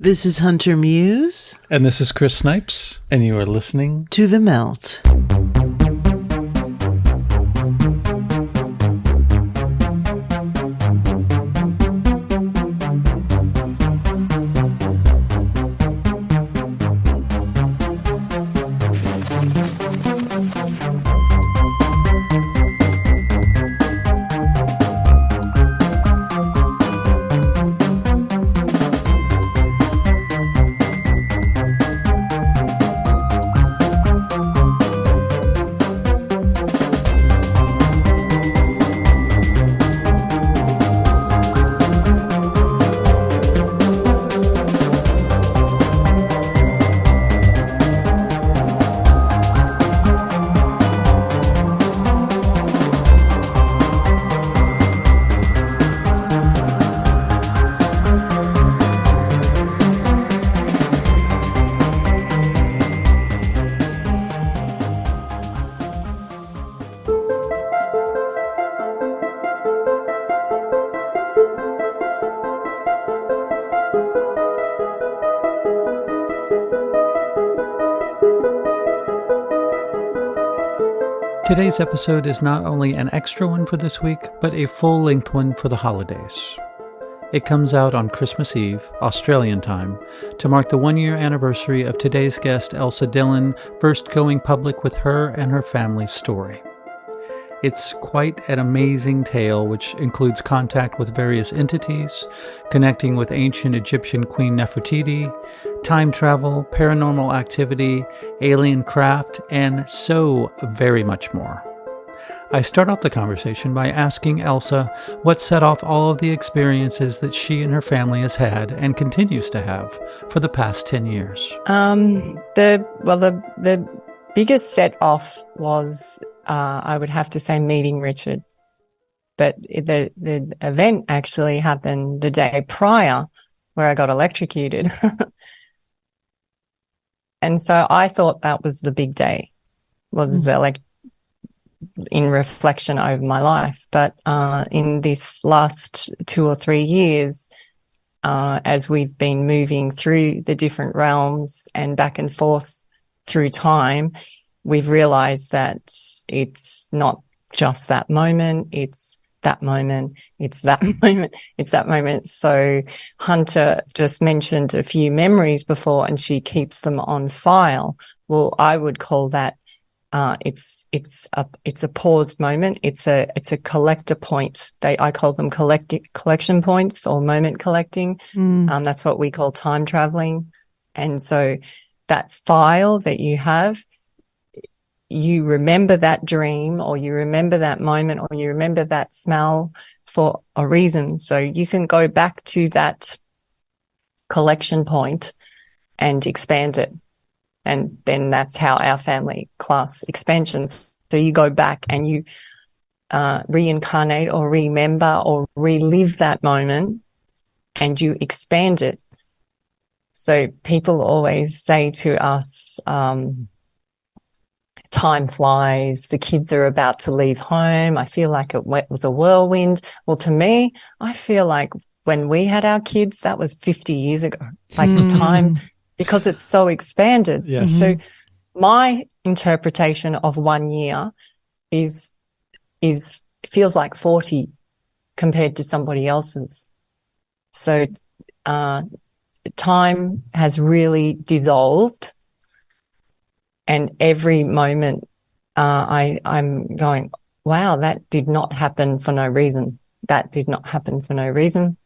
This is Hunter Muse. And this is Chris Snipes, and you are listening to The Melt. Today's episode is not only an extra one for this week, but a full-length one for the holidays. It comes out on Christmas Eve, Australian time, to mark the one-year anniversary of today's guest Elsa Dillon first going public with her and her family's story. It's quite an amazing tale, which includes contact with various entities, connecting with ancient Egyptian Queen Nefertiti, time travel, paranormal activity, alien craft, and so very much more. I start off the conversation by asking Elsa what set off all of the experiences that she and her family has had and continues to have for the past 10 years. The biggest set off was, I would have to say, meeting Richard. But the event actually happened the day prior, where I got electrocuted. And so I thought that was the big day, in reflection over my life. But in this last 2 or 3 years, as we've been moving through the different realms and back and forth through time, we've realized that it's not just that moment, it's that moment, it's that moment, it's that moment. So Hunter just mentioned a few memories before, and she keeps them on file. Well, I would call that it's a paused moment. It's a collector point. I call them collection points or moment collecting. That's what we call time traveling. And so that file that you have, you remember that dream, or you remember that moment, or you remember that smell for a reason. So you can go back to that collection point and expand it. And then that's how our family class expansions. So you go back and you reincarnate or remember or relive that moment, and you expand it. So people always say to us, time flies, the kids are about to leave home. I feel like it was a whirlwind. Well, to me, I feel like when we had our kids, that was 50 years ago. Like time, because it's so expanded. Yes. So my interpretation of 1 year is feels like 40 compared to somebody else's. So time has really dissolved. And every moment, I'm going, wow, that did not happen for no reason. That did not happen for no reason.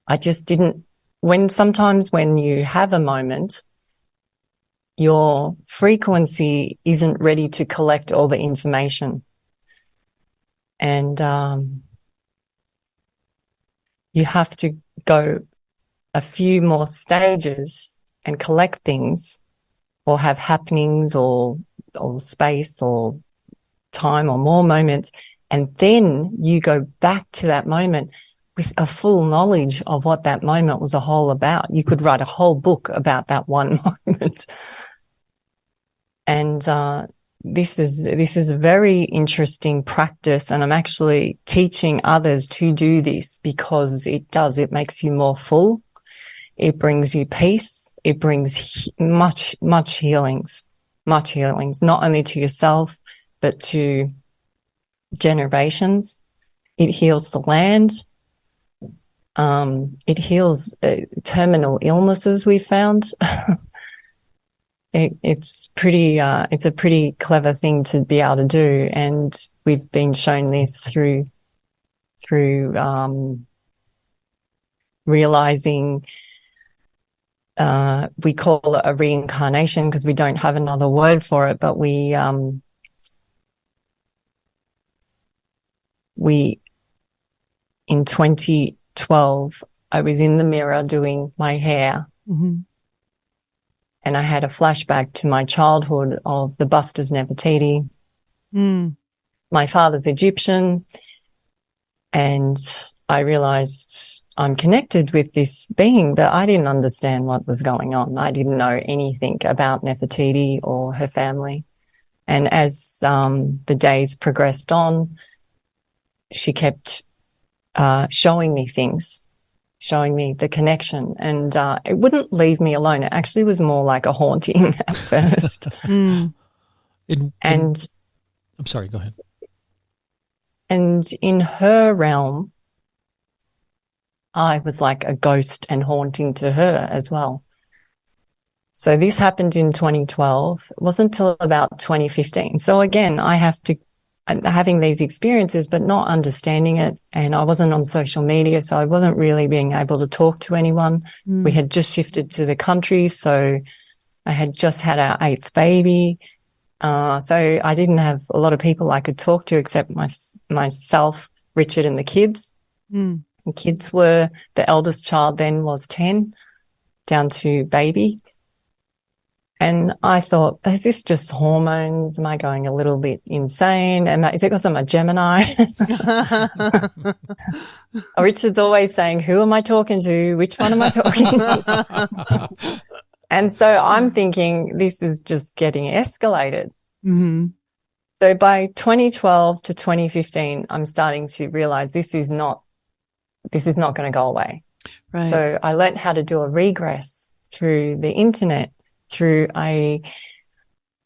I just didn't. Sometimes when you have a moment, your frequency isn't ready to collect all the information. And you have to go a few more stages and collect things, or have happenings or space or time or more moments. And then you go back to that moment with a full knowledge of what that moment was all about. You could write a whole book about that one moment. And this is a very interesting practice, and I'm actually teaching others to do this because it makes you more full. It brings you peace. It brings much healings, not only to yourself, but to generations. It heals the land. It heals terminal illnesses, we found. It's a pretty clever thing to be able to do. And we've been shown this through realizing, we call it a reincarnation because we don't have another word for it, but we in 2012, I was in the mirror doing my hair, Mm-hmm. and I had a flashback to my childhood of the bust of Nefertiti. Mm. My father's Egyptian, and I realized I'm connected with this being, but I didn't understand what was going on. I didn't know anything about Nefertiti or her family. And as the days progressed on, she kept showing me things, showing me the connection, and it wouldn't leave me alone. It actually was more like a haunting at first. Mm. And I'm sorry, go ahead. And in her realm, I was like a ghost and haunting to her as well. So this happened in 2012. It wasn't until about 2015. So again, having these experiences, but not understanding it. And I wasn't on social media, so I wasn't really being able to talk to anyone. Mm. We had just shifted to the country, so I had just had our 8th baby. So I didn't have a lot of people I could talk to except myself, Richard, and the kids. Mm. The kids were, the eldest child then was 10, down to baby. And I thought, is this just hormones? Am I going a little bit insane? Is it because I'm a Gemini? Richard's always saying, who am I talking to? Which one am I talking to? And so I'm thinking this is just getting escalated. Mm-hmm. So by 2012 to 2015, I'm starting to realize this is not going to go away. Right. So I learned how to do a regress through the internet, through a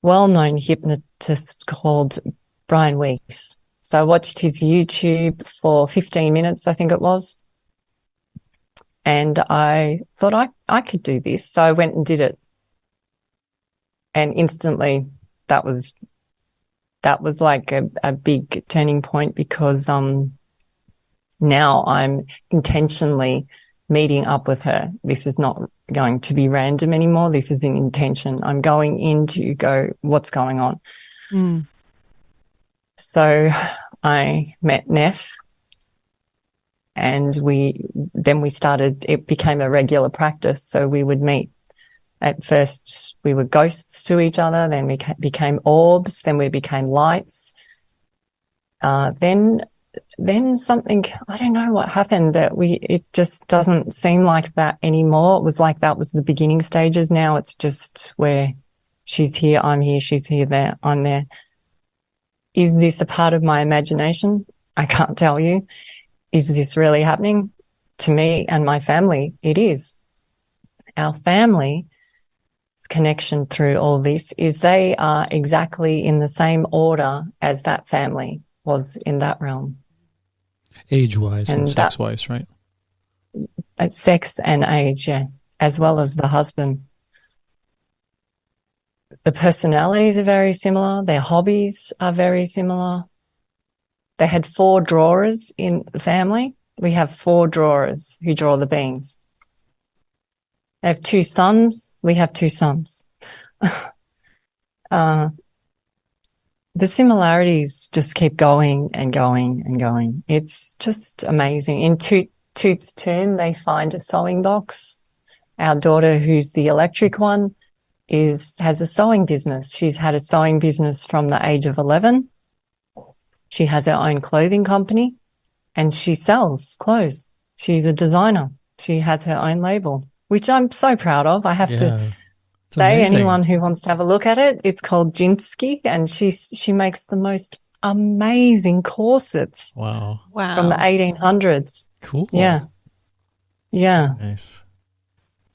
well-known hypnotist called Brian Weeks. So I watched his YouTube for 15 minutes, I think it was. And I thought I could do this. So I went and did it. And instantly that was like a big turning point, because now I'm intentionally meeting up with her. This is not going to be random anymore. This is an intention. I'm going in to go, what's going on? Mm. So I met Neff, and we started, it became a regular practice. So we would meet. At first we were ghosts to each other, then we became orbs, then we became lights. Then something, I don't know what happened, but it just doesn't seem like that anymore. It was like that was the beginning stages. Now it's just where she's here, I'm here, she's here, there, I'm there. Is this a part of my imagination? I can't tell you. Is this really happening? To me and my family, it is. Our family's connection through all this is they are exactly in the same order as that family was in that realm. Age-wise and sex-wise, right? Sex and age, yeah, as well as the husband. The personalities are very similar. Their hobbies are very similar. They had 4 drawers in the family. We have 4 drawers who draw the beings. They have 2 sons. We have 2 sons. The similarities just keep going and going and going. It's just amazing. In Toot's tomb, they find a sewing box. Our daughter, who's the electric one, has a sewing business. She's had a sewing business from the age of 11. She has her own clothing company and she sells clothes. She's a designer. She has her own label, which I'm so proud of. I have to say, amazing. anyone who wants to have a look at it, it's called Jinsky, and she makes the most amazing corsets. Wow. From the 1800s. Cool. Yeah. Nice.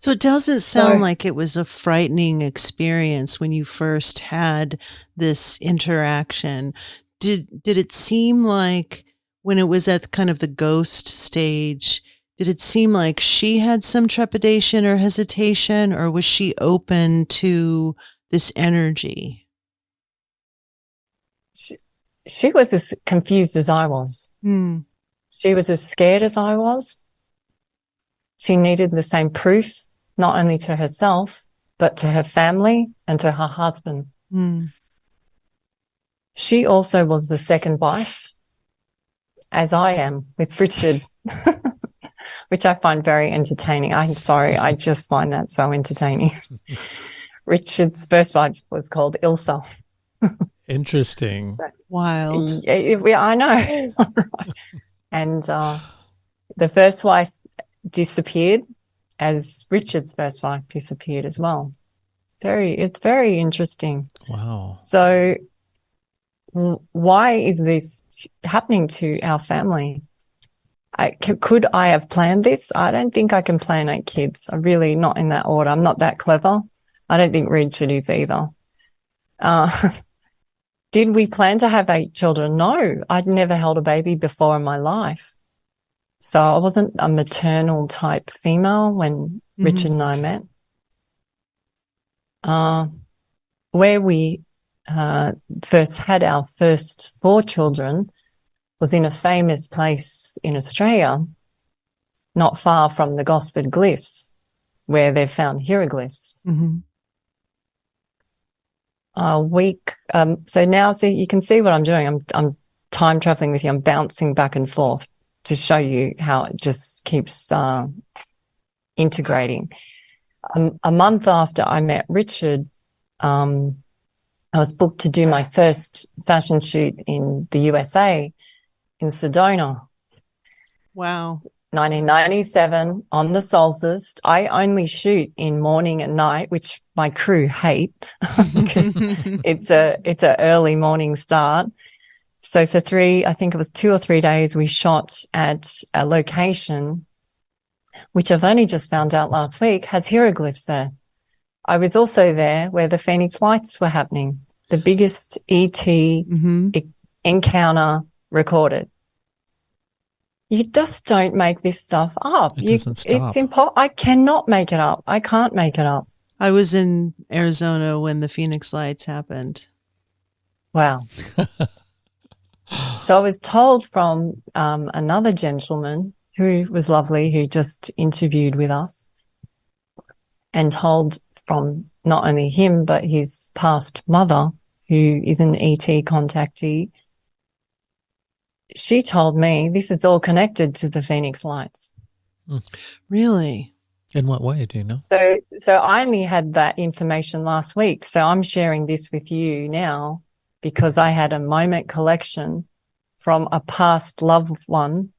So it doesn't So sound like it was a frightening experience when you first had this interaction. Did it seem like when it was at kind of the ghost stage, did it seem like she had some trepidation or hesitation, or was she open to this energy? she was as confused as I was. Hmm. She was as scared as I was. She needed the same proof, not only to herself, but to her family and to her husband. Hmm. She also was the second wife, as I am with Richard, which I find very entertaining. I'm sorry, I just find that so entertaining. Richard's first wife was called Elsa. Interesting. Wild. Yeah, I know. And the first wife disappeared as Richard's first wife disappeared as well. It's very interesting. Wow. So why is this happening to our family? Could I have planned this? I don't think I can plan 8 kids. I'm really not in that order. I'm not that clever. I don't think Richard is either. Did we plan to have 8 children? No, I'd never held a baby before in my life. So I wasn't a maternal type female when Richard and I met. Where we first had our first 4 children was in a famous place in Australia, not far from the Gosford Glyphs, where they've found hieroglyphs. Mm-hmm. So now, see, you can see what I'm doing. I'm time traveling with you. I'm bouncing back and forth to show you how it just keeps integrating. A month after I met Richard, I was booked to do my first fashion shoot in the USA, in Sedona. Wow. 1997 on the solstice. I only shoot in morning and night, which my crew hate because it's a early morning start. So for I think it was 2 or 3 days, we shot at a location, which I've only just found out last week, has hieroglyphs there. I was also there where the Phoenix Lights were happening, the biggest ET encounter recorded. You just don't make this stuff up. It doesn't stop. It's I cannot make it up. I can't make it up. I was in Arizona when the Phoenix Lights happened. Wow. So I was told from another gentleman who was lovely, who just interviewed with us, and told from not only him, but his past mother, who is an ET contactee. She told me this is all connected to the Phoenix Lights. Really? In what way, do you know? So I only had that information last week. So I'm sharing this with you now because I had a moment collection from a past loved one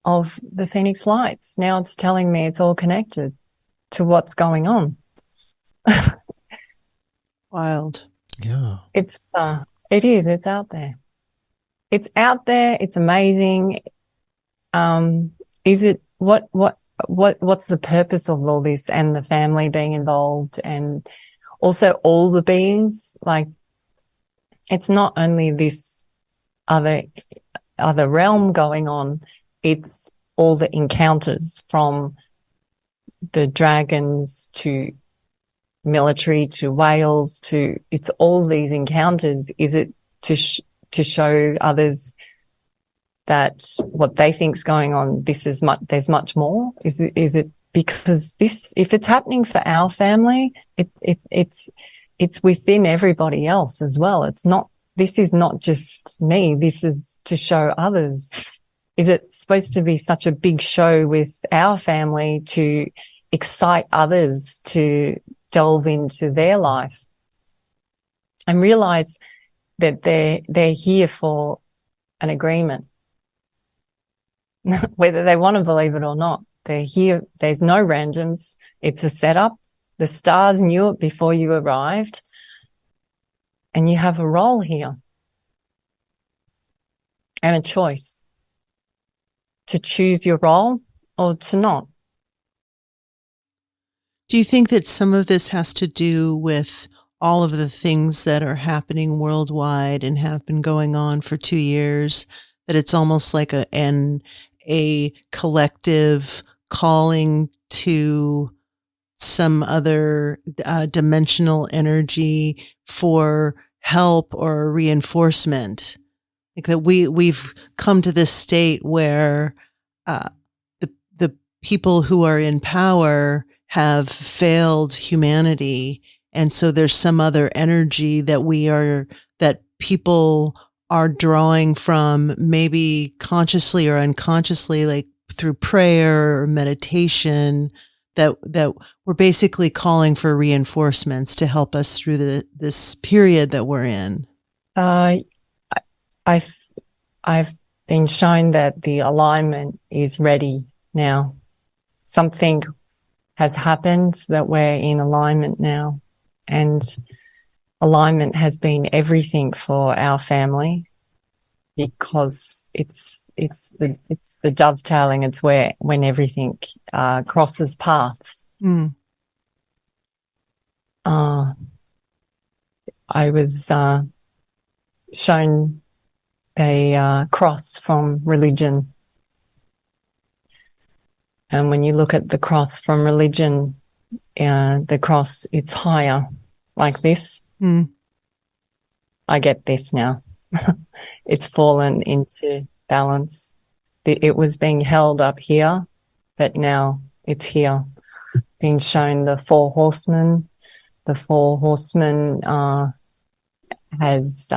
of the Phoenix Lights. Now it's telling me it's all connected to what's going on. Wild. Yeah. It's out there. It's out there. It's amazing. Is it, what's the purpose of all this and the family being involved and also all the beings? Like, it's not only this other realm going on, it's all the encounters from the dragons to military to whales to, it's all these encounters. Is it to show others that what they think's going on, there's much more? Is it because if it's happening for our family, it's within everybody else as well. This is not just me. This is to show others. Is it supposed to be such a big show with our family to excite others to delve into their life and realize that they're here for an agreement, whether they want to believe it or not? They're here. There's no randoms. It's a setup. The stars knew it before you arrived, and you have a role here and a choice to choose your role or to not. Do you think that some of this has to do with all of the things that are happening worldwide and have been going on for 2 years? That it's almost like a collective calling to some other dimensional energy for help or reinforcement, like that we've come to this state where the people who are in power have failed humanity, and so there's some other energy that people are drawing from, maybe consciously or unconsciously, like through prayer or meditation, that we're basically calling for reinforcements to help us through this period that we're in. I've been shown that the alignment is ready now. Something has happened that we're in alignment now, and alignment has been everything for our family, because it's the dovetailing. It's when everything crosses paths. Mm. I was shown a cross from religion. And when you look at the cross from religion, the cross, it's higher, like this. Mm. I get this now. It's fallen into balance. It was being held up here, but now it's here. Being shown the four horsemen. The four horsemen has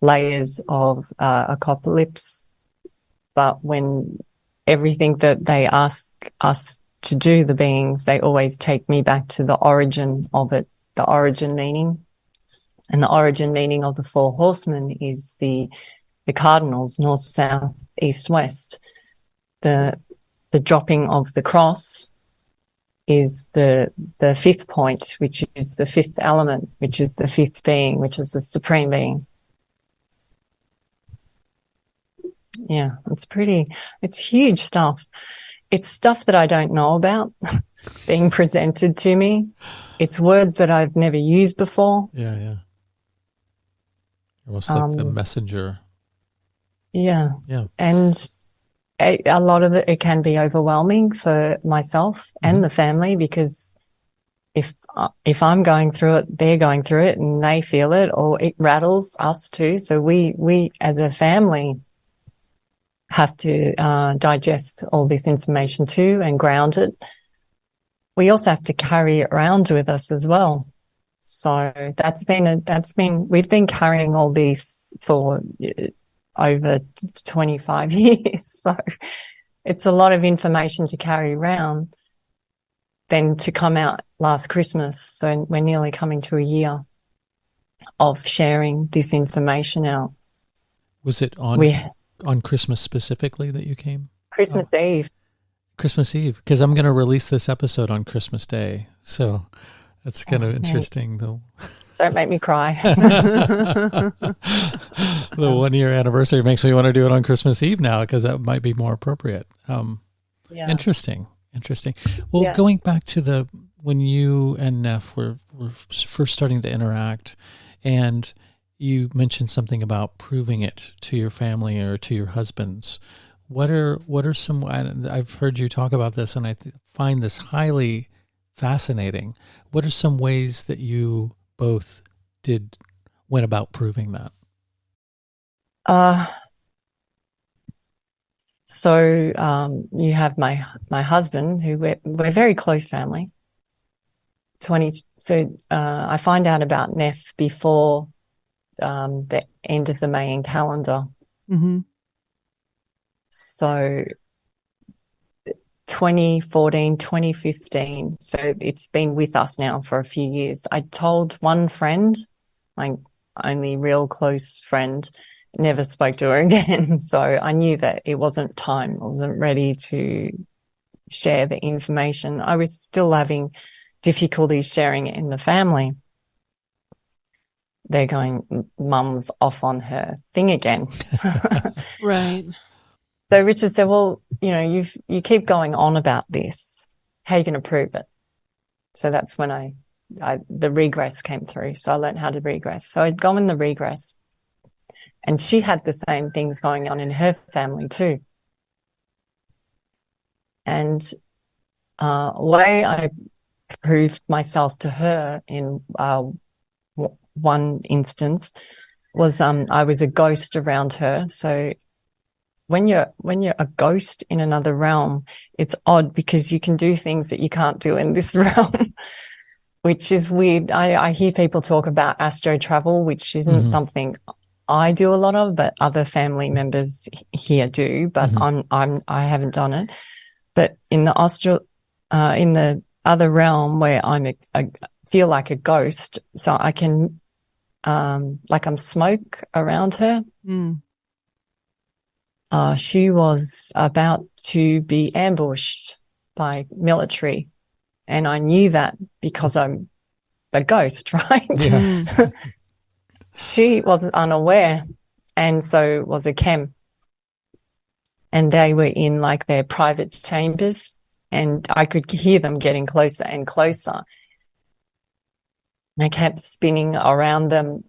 layers of apocalypse, but when everything that they ask us to do, the beings, they always take me back to the origin of it, the origin meaning. And the origin meaning of the four horsemen is the cardinals, north, south, east, west. The dropping of the cross is the fifth point, which is the fifth element, which is the fifth being, which is the supreme being. Yeah, it's huge stuff. It's stuff that I don't know about being presented to me. It's words that I've never used before. Yeah. Almost like the messenger. Yeah. Yeah. And a lot of it can be overwhelming for myself and the family, because if I'm going through it, they're going through it, and they feel it, or it rattles us too. So we as a family have to digest all this information too and ground it. We also have to carry it around with us as well. So we've been carrying all these for over 25 years. So it's a lot of information to carry around. Then to come out last Christmas, so we're nearly coming to a year of sharing this information out. Was it on Christmas specifically that you came? Christmas Eve. Christmas Eve, because I'm going to release this episode on Christmas Day. So that's kind of interesting, though. Don't make me cry. The 1 year anniversary makes me want to do it on Christmas Eve now, because that might be more appropriate. Interesting. Well, going back to when you and Neff were first starting to interact, and you mentioned something about proving it to your family or to your husbands. What are some? I've heard you talk about this, and I find this highly fascinating. What are some ways that you both went about proving that? So you have my husband, who we're very close family. I find out about Neff before the end of the Mayan calendar. Mm-hmm. So 2014, 2015. So it's been with us now for a few years. I told one friend, my only real close friend, never spoke to her again. So I knew that it wasn't time. I wasn't ready to share the information. I was still having difficulties sharing it in the family. They're going, Mum's off on her thing again. Right. So Richard said, well, you keep going on about this. How are you going to prove it? So that's when the regress came through. So I learned how to regress. So I'd go in the regress, and she had the same things going on in her family too. And way I proved myself to her in one instance was I was a ghost around her. So when you're a ghost in another realm, it's odd because you can do things that you can't do in this realm, which is weird. I hear people talk about astro travel, which isn't something I do a lot of, but other family members here do. But I haven't done it. But in the in the other realm where I feel like a ghost, so I can like I'm smoke around her. She was about to be ambushed by military, and I knew that because I'm a ghost, right? Yeah. She was unaware, and so was a chem. And they were in like their private chambers, and I could hear them getting closer and closer. And I kept spinning around them,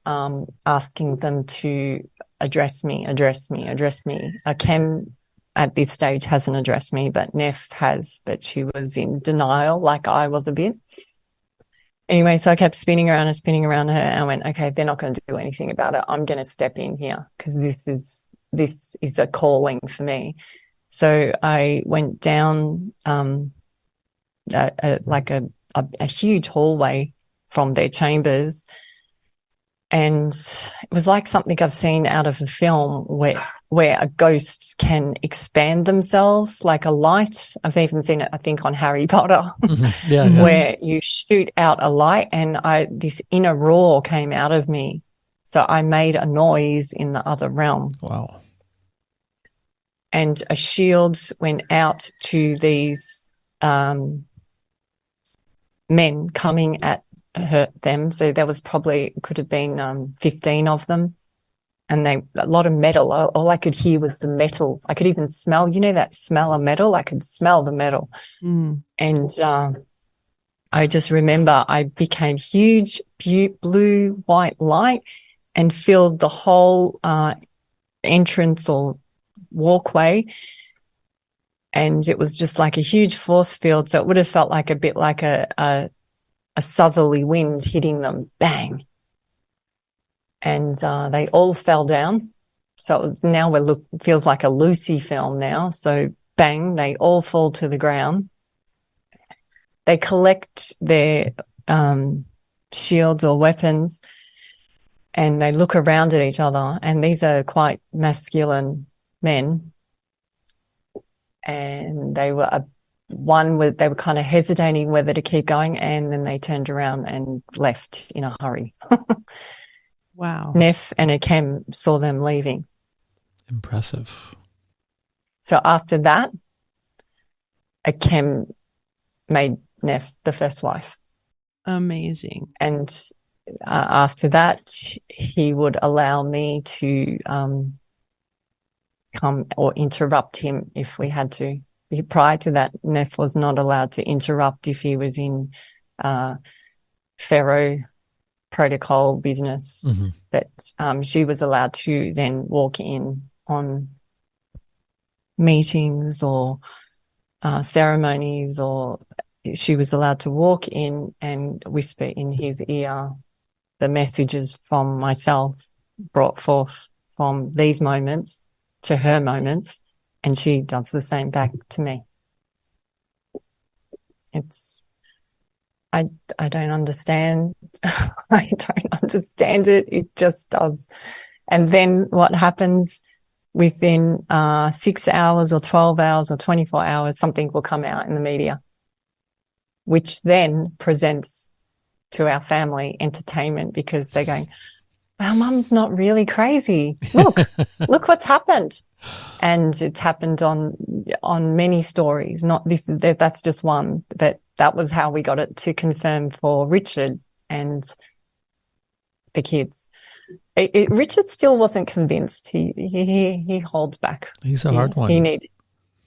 asking them to address me. A chem at this stage hasn't addressed me, but Neff has, but she was in denial like I was a bit. Anyway, so I kept spinning around her, and I went, okay, they're not going to do anything about it. I'm going to step in here because this is a calling for me. So I went down like a huge hallway from their chambers, and it was like something I've seen out of a film where a ghost can expand themselves like a light. I've even seen it, I think, on Harry Potter, where you shoot out a light, and this inner roar came out of me. So I made a noise in the other realm. Wow. And a shield went out to these men coming at them. So there was could have been 15 of them. And a lot of metal. All I could hear was the metal. I could even smell, that smell of metal? I could smell the metal. And I just remember I became huge, blue, white light and filled the whole entrance or walkway. And it was just like a huge force field. So it would have felt like a bit like a southerly wind hitting them. Bang. And they all fell down. So now feels like a Lucy film now. So bang, they all fall to the ground. They collect their shields or weapons, and they look around at each other. And these are quite masculine men. And they were they were kind of hesitating whether to keep going, and then they turned around and left in a hurry. Wow. Neff and Akem saw them leaving. Impressive. So after that, Akem made Neff the first wife. Amazing. And after that, he would allow me to come or interrupt him if we had to. Prior to that, Neff was not allowed to interrupt if he was in Pharaoh protocol business, but she was allowed to then walk in on meetings or ceremonies, or she was allowed to walk in and whisper in his ear the messages from myself brought forth from these moments to her moments, and she does the same back to me. I don't understand. I don't understand it. It just does. And then what happens within 6 hours or 12 hours or 24 hours, something will come out in the media, which then presents to our family entertainment, because they're going, our mum's not really crazy. Look what's happened. And it's happened on many stories. Not this, that's just one. That was how we got it to confirm for Richard and the kids. Richard still wasn't convinced. He holds back. He's a hard one.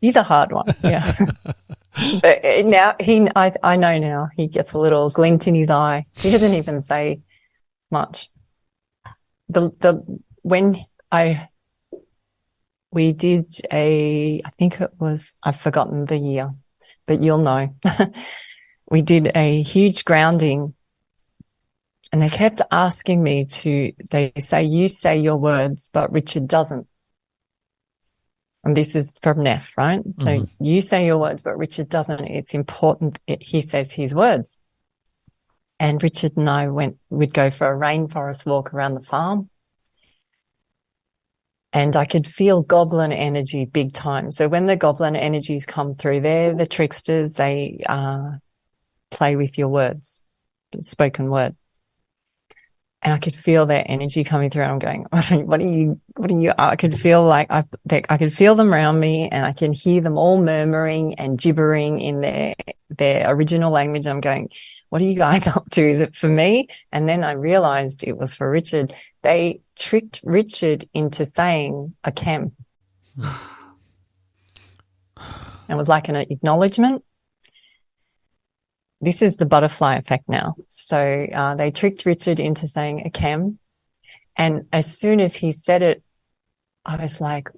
He's a hard one. Yeah. But now I know now he gets a little glint in his eye. He doesn't even say much. We did I think it was, I've forgotten the year, but you'll know. We did a huge grounding, and they kept asking me they say, you say your words, but Richard doesn't. And this is from Neff, right? So you say your words, but Richard doesn't. It's important he says his words. And Richard and I we'd go for a rainforest walk around the farm. And I could feel goblin energy big time. So when the goblin energies come through, they're the tricksters. They play with your words, spoken word. And I could feel their energy coming through. And I'm going, what are you? I could feel like I could feel them around me, and I can hear them all murmuring and gibbering in their original language. I'm going, what are you guys up to? Is it for me? And then I realized it was for Richard. They tricked Richard into saying a chem. It was like an acknowledgement. This is the butterfly effect now. So they tricked Richard into saying a chem. And as soon as he said it, I was like,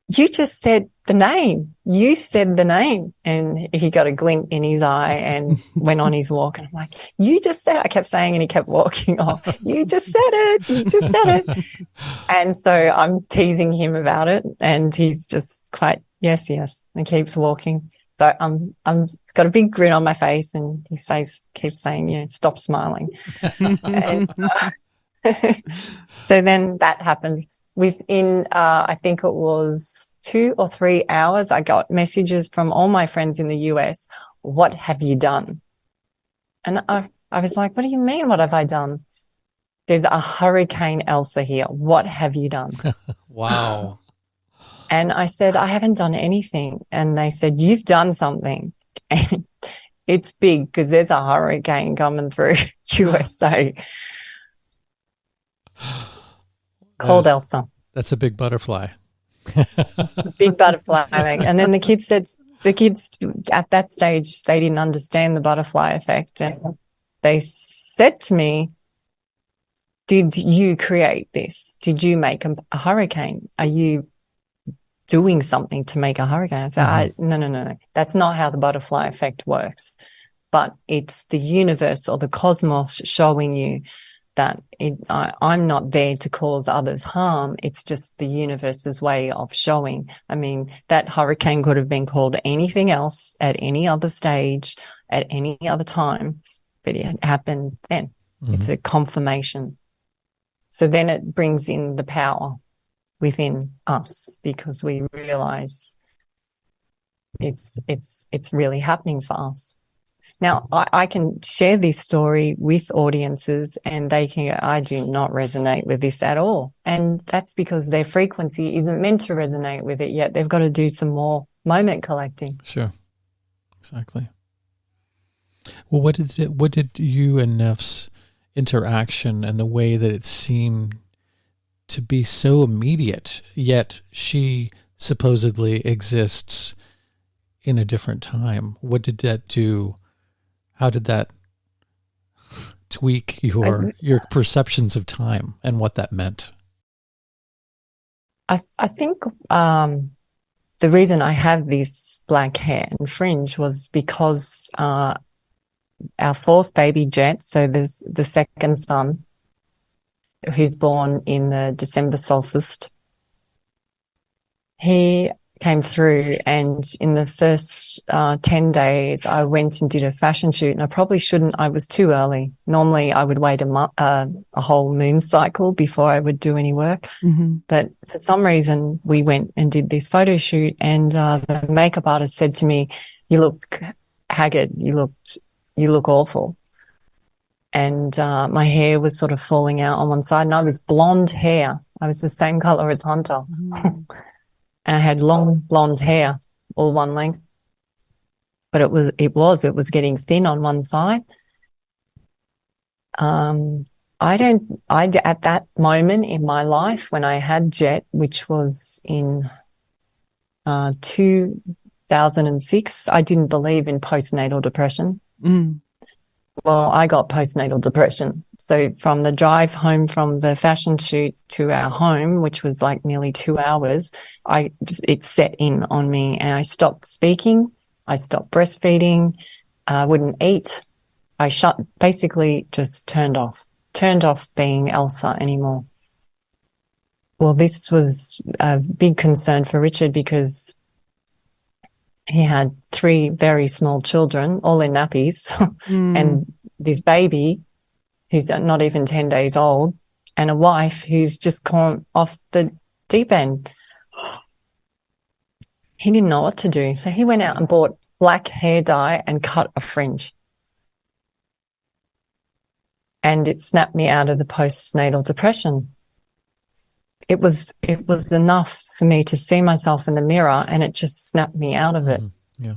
you just said the name. You said the name. And he got a glint in his eye and went on his walk. And I'm like, you just said it. I kept saying, and he kept walking off. You just said it. You just said it. And so I'm teasing him about it. And he's just quite, yes, and keeps walking. So I'm got a big grin on my face, and he keeps saying, stop smiling. And, so then that happened. Within, I think it was 2 or 3 hours, I got messages from all my friends in the US. What have you done? And I was like, what do you mean? What have I done? There's a Hurricane Elsa here. What have you done? Wow. And I said, I haven't done anything. And they said, you've done something. And it's big because there's a hurricane coming through USA called Elsa. That's a big butterfly. Big butterfly. And then the kids at that stage, they didn't understand the butterfly effect. And they said to me, did you create this? Did you make a hurricane? Are you doing something to make a hurricane? I said, no. That's not how the butterfly effect works. But it's the universe or the cosmos showing you that I'm not there to cause others harm. It's just the universe's way of showing. I mean, that hurricane could have been called anything else at any other stage, at any other time, but it happened then. It's a confirmation. So then it brings in the power within us, because we realize it's really happening for us. Now, I can share this story with audiences, and they can go, I do not resonate with this at all. And that's because their frequency isn't meant to resonate with it yet. They've got to do some more moment collecting. Sure. Exactly. Well, what did you and Neff's interaction and the way that it seemed to be so immediate, yet she supposedly exists in a different time? What did that do? How did that tweak your perceptions of time and what that meant? I think the reason I have this black hair and fringe was because our fourth baby, Jet, so there's the second son, who's born in the December solstice, he came through, and in the first 10 days, I went and did a fashion shoot, and I probably shouldn't. I was too early. Normally, I would wait a whole moon cycle before I would do any work. But for some reason, we went and did this photo shoot, and the makeup artist said to me, you look haggard. You look awful. And my hair was sort of falling out on one side, and I was blonde hair. I was the same color as Hunter. And I had long blonde hair, all one length. But it was getting thin on one side. at that moment in my life when I had Jet, which was in 2006, I didn't believe in postnatal depression. Mm. Well, I got postnatal depression. So from the drive home from the fashion shoot to our home, which was like nearly 2 hours, it set in on me, and I stopped speaking. I stopped breastfeeding. I wouldn't eat. I basically just turned off being Elsa anymore. Well, this was a big concern for Richard because he had 3 very small children, all in nappies, and this baby who's not even 10 days old, and a wife who's just gone off the deep end. He didn't know what to do. So he went out and bought black hair dye and cut a fringe. And it snapped me out of the postnatal depression. It was enough for me to see myself in the mirror, and it just snapped me out of it. Yeah.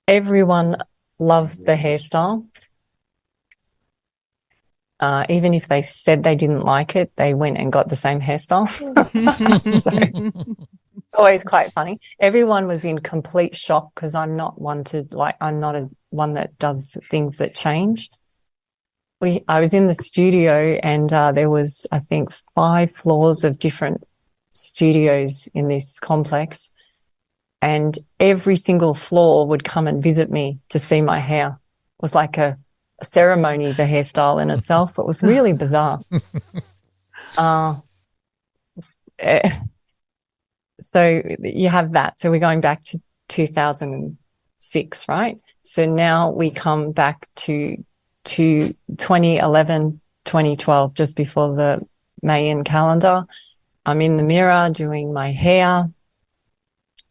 Everyone loved the hairstyle. Even if they said they didn't like it, they went and got the same hairstyle. So always quite funny. Everyone was in complete shock because I'm not one that does things that change. I was in the studio, and there was, I think, 5 floors of different studios in this complex, and every single floor would come and visit me to see my hair. It was like a ceremony, the hairstyle in itself. It was really bizarre. So you have that. So we're going back to 2006, right? So now we come back to 2011, 2012, just before the Mayan calendar. I'm in the mirror doing my hair.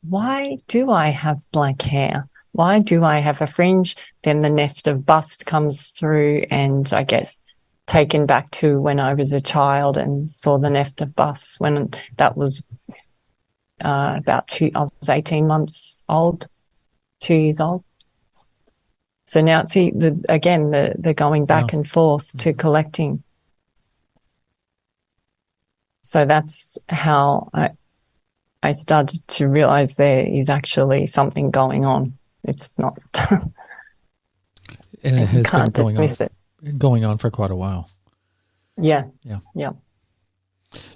Why do I have black hair? Why do I have a fringe? Then the neft of bust comes through, and I get taken back to when I was a child and saw the neft of bust when that was I was 18 months old, 2 years old. So now it's the going back and forth to collecting. So that's how I started to realize there is actually something going on. It's not. And it has can't been dismiss it. Going on for quite a while. Yeah. Yeah. Yeah.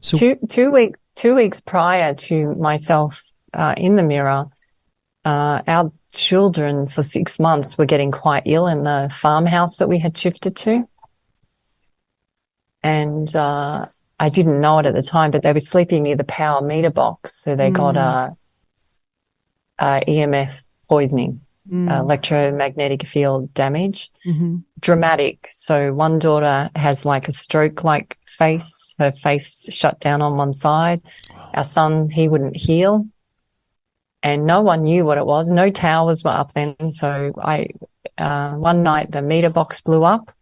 So 2 weeks prior to myself in the mirror, our children for 6 months were getting quite ill in the farmhouse that we had shifted to. And I didn't know it at the time, but they were sleeping near the power meter box. So they got EMF poisoning, electromagnetic field damage, dramatic. So one daughter has like a stroke-like face. Her face shut down on one side. Wow. Our son, he wouldn't heal. And no one knew what it was. No towers were up then. So one night the meter box blew up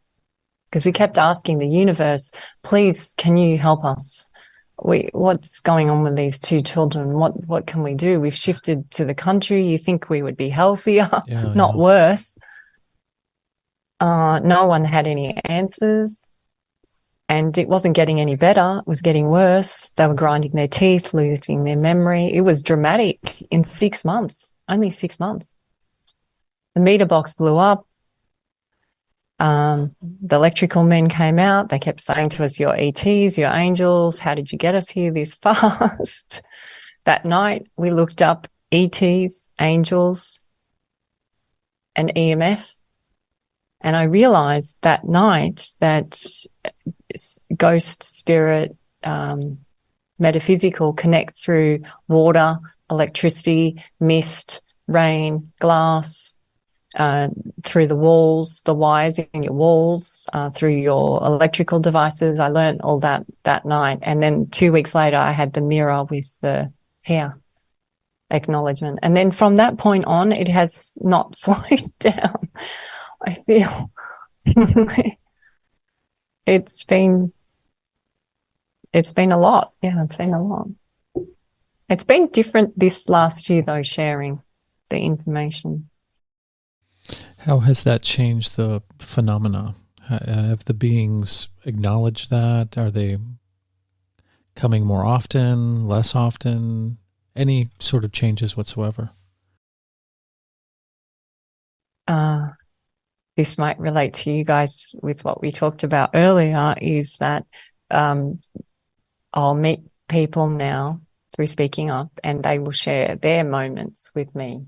because we kept asking the universe, please, can you help us? What's going on with these 2 children? What can we do? We've shifted to the country. You think we would be healthier, not worse. No one had any answers. And it wasn't getting any better. It was getting worse. They were grinding their teeth, losing their memory. It was dramatic in 6 months, only 6 months. The meter box blew up. The electrical men came out. They kept saying to us, your ETs, your angels, how did you get us here this fast? That night, we looked up ETs, angels, and EMF. And I realized that night that ghost, spirit, metaphysical connect through water, electricity, mist, rain, glass, through the walls, the wires in your walls, through your electrical devices. I learned all that night. And then 2 weeks later, I had the mirror with the hair acknowledgement. And then from that point on, it has not slowed down. I feel it's been a lot. Yeah, it's been a lot. It's been different this last year, though, sharing the information. How has that changed the phenomena? Have the beings acknowledged that? Are they coming more often, less often? Any sort of changes whatsoever? This might relate to you guys with what we talked about earlier, is that I'll meet people now through speaking up, and they will share their moments with me,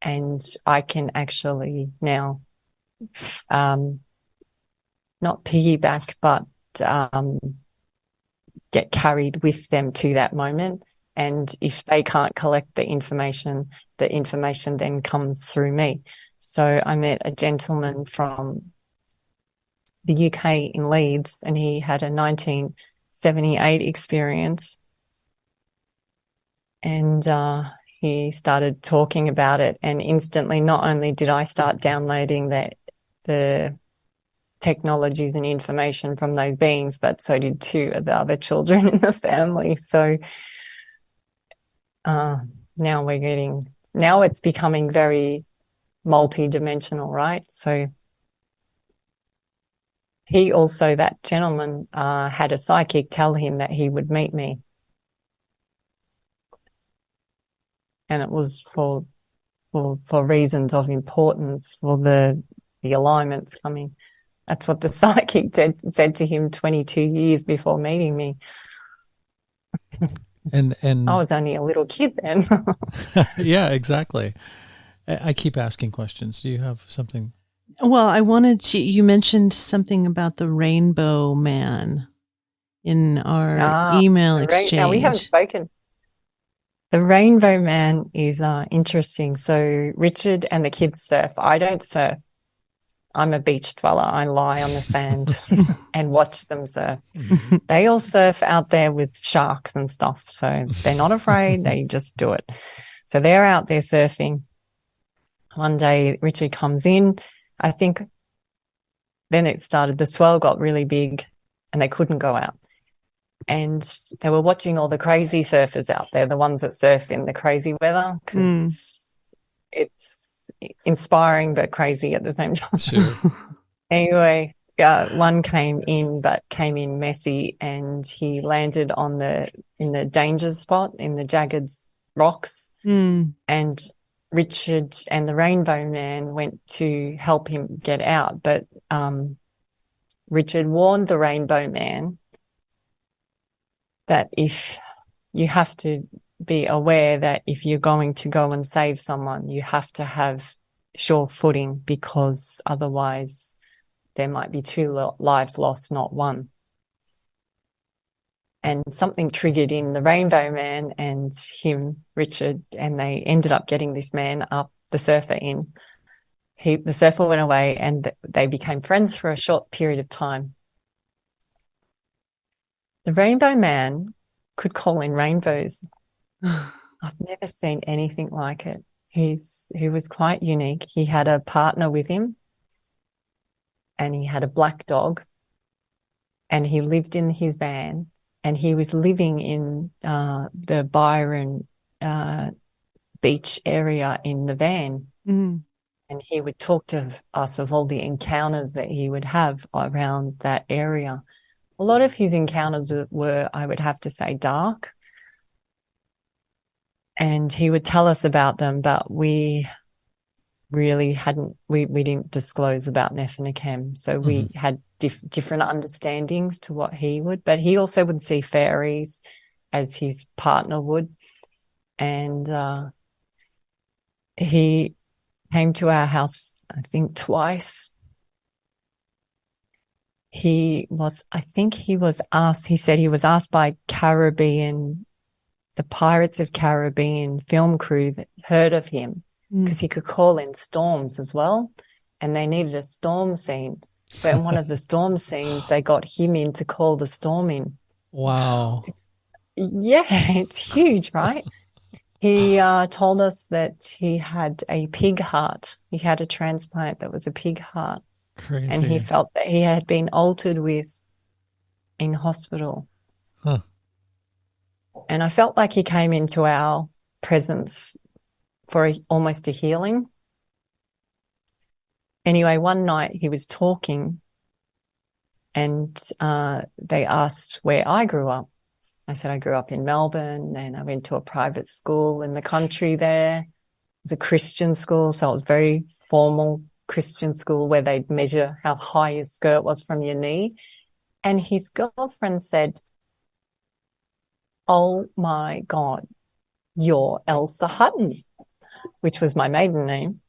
and I can actually now not piggyback, but get carried with them to that moment. And if they can't collect the information then comes through me. So I met a gentleman from the UK in Leeds, and he had a 1978 experience. And he started talking about it, and instantly, not only did I start downloading the technologies and information from those beings, but so did two of the other children in the family. So now it's becoming very multi-dimensional, right? So that gentleman had a psychic tell him that he would meet me. And it was for reasons of importance, for the alignments coming. That's what the psychic said to him 22 years before meeting me. And I was only a little kid then. Yeah, exactly. I keep asking questions. Do you have something? Well, you mentioned something about the Rainbow Man in our email exchange. Now, we haven't spoken. The Rainbow Man is interesting. So Richard and the kids surf. I don't surf. I'm a beach dweller. I lie on the sand and watch them surf. They all surf out there with sharks and stuff. So they're not afraid. They just do it. So they're out there surfing. One day Richard comes in. I think then it started. The swell got really big and they couldn't go out. And they were watching all the crazy surfers out there, the ones that surf in the crazy weather, because it's inspiring but crazy at the same time. Sure. Anyway, one came in messy, and he landed in the danger spot in the jagged rocks. And Richard and the Rainbow Man went to help him get out, but Richard warned the Rainbow Man that if you have to be aware that if you're going to go and save someone, you have to have sure footing, because otherwise there might be two lives lost, not one. And something triggered in the Rainbow Man and him, Richard, and they ended up getting this man up, the surfer in. The surfer went away, and they became friends for a short period of time. The Rainbow Man could call in rainbows. I've never seen anything like it. He was quite unique. He had a partner with him, and he had a black dog, and he lived in his van, and he was living in the Byron beach area in the van. And he would talk to us of all the encounters that he would have around that area. A lot of his encounters were, I would have to say, dark. And he would tell us about them, but we really we didn't disclose about Nefertiti. So we had different understandings to what he would, but he also would see fairies as his partner would. And he came to our house, I think, twice. He said he was asked by the Pirates of Caribbean film crew that heard of him, because he could call in storms as well, and they needed a storm scene. So in one of the storm scenes, they got him in to call the storm in. Wow. It's huge, right? He told us that he had a pig heart. He had a transplant that was a pig heart. Crazy. And he felt that he had been altered in hospital. Huh. And I felt like he came into our presence for almost a healing. Anyway, one night he was talking, And they asked where I grew up. I said I grew up in Melbourne, and I went to a private school in the country there. It was a Christian school, so it was very formal Christian school where they'd measure how high your skirt was from your knee. And his girlfriend said, "Oh my God, you're Elsa Hutton," which was my maiden name.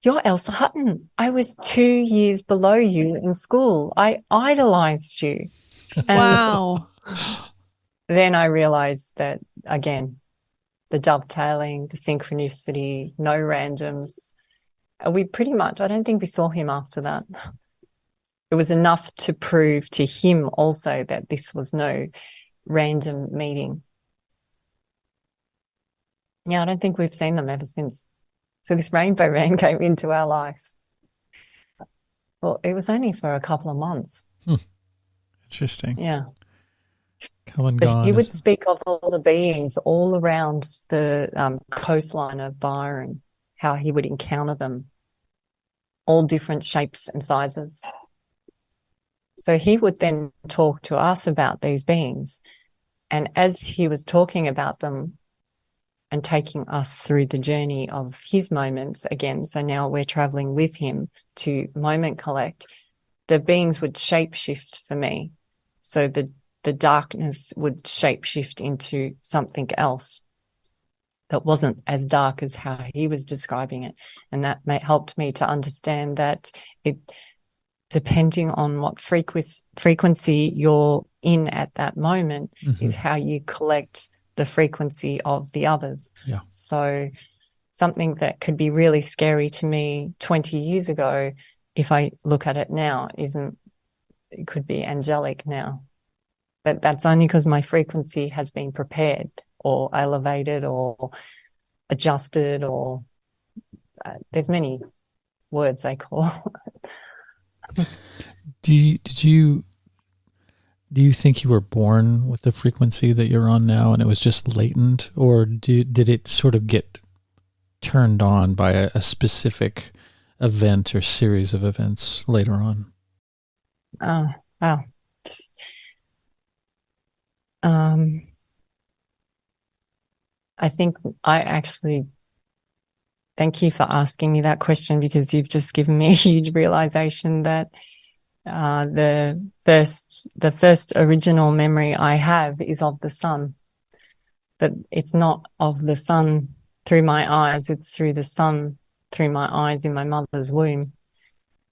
"You're Elsa Hutton. I was 2 years below you in school. I idolized you." And Wow. then I realized that, again, the dovetailing, the synchronicity, no randoms. We pretty much, I don't think we saw him after that. It was enough to prove to him also that this was no random meeting. Yeah, I don't think we've seen them ever since. So this rainbow man came into our life. Well, it was only for a couple of months. Interesting. Yeah. Come and But gone. he would speak of all the beings all around the coastline of Byron, how he would encounter them, all different shapes and sizes. So he would then talk to us about these beings. And as he was talking about them and taking us through the journey of his moments again, so now we're traveling with him to moment collect, the beings would shapeshift for me. So the darkness would shapeshift into something else that wasn't as dark as how he was describing it. And that helped me to understand that it, depending on what frequency you're in at that moment, is how you collect the frequency of the others. Yeah. So something that could be really scary to me 20 years ago, if I look at it now, it could be angelic now. But that's only because my frequency has been prepared or elevated or adjusted, or there's many words they call. Do you think you were born with the frequency that you're on now and it was just latent, or did it sort of get turned on by a specific event or series of events later on? Oh, wow. I think I actually thank you for asking me that question, because you've just given me a huge realization that the first original memory I have is of the sun, but it's not of the sun through my eyes. It's through the sun through my eyes in my mother's womb.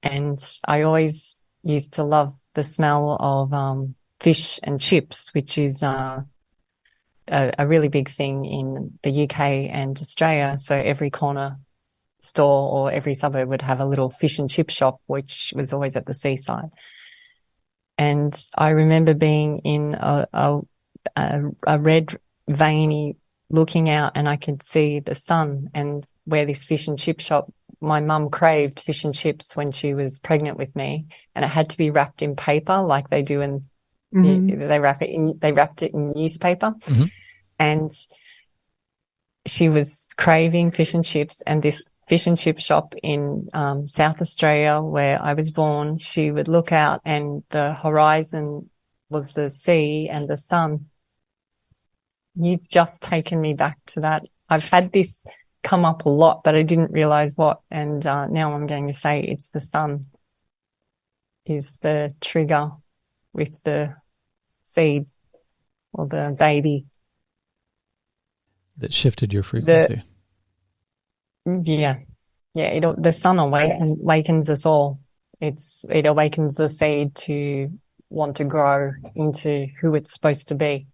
And I always used to love the smell of fish and chips, which is a really big thing in the UK and Australia. So every corner store or every suburb would have a little fish and chip shop, which was always at the seaside. And I remember being in a red veiny looking out, and I could see the sun, and where this fish and chip shop, my mum craved fish and chips when she was pregnant with me, and it had to be wrapped in paper like they do in they wrapped it in newspaper. And she was craving fish and chips, and this fish and chip shop in South Australia where I was born, she would look out and the horizon was the sea and the sun. You've just taken me back to that. I've had this come up a lot, but I didn't realize what. And now I'm going to say it's the sun is the trigger with the seed or the baby. That shifted your frequency. The sun awakens us all. It awakens the seed to want to grow into who it's supposed to be.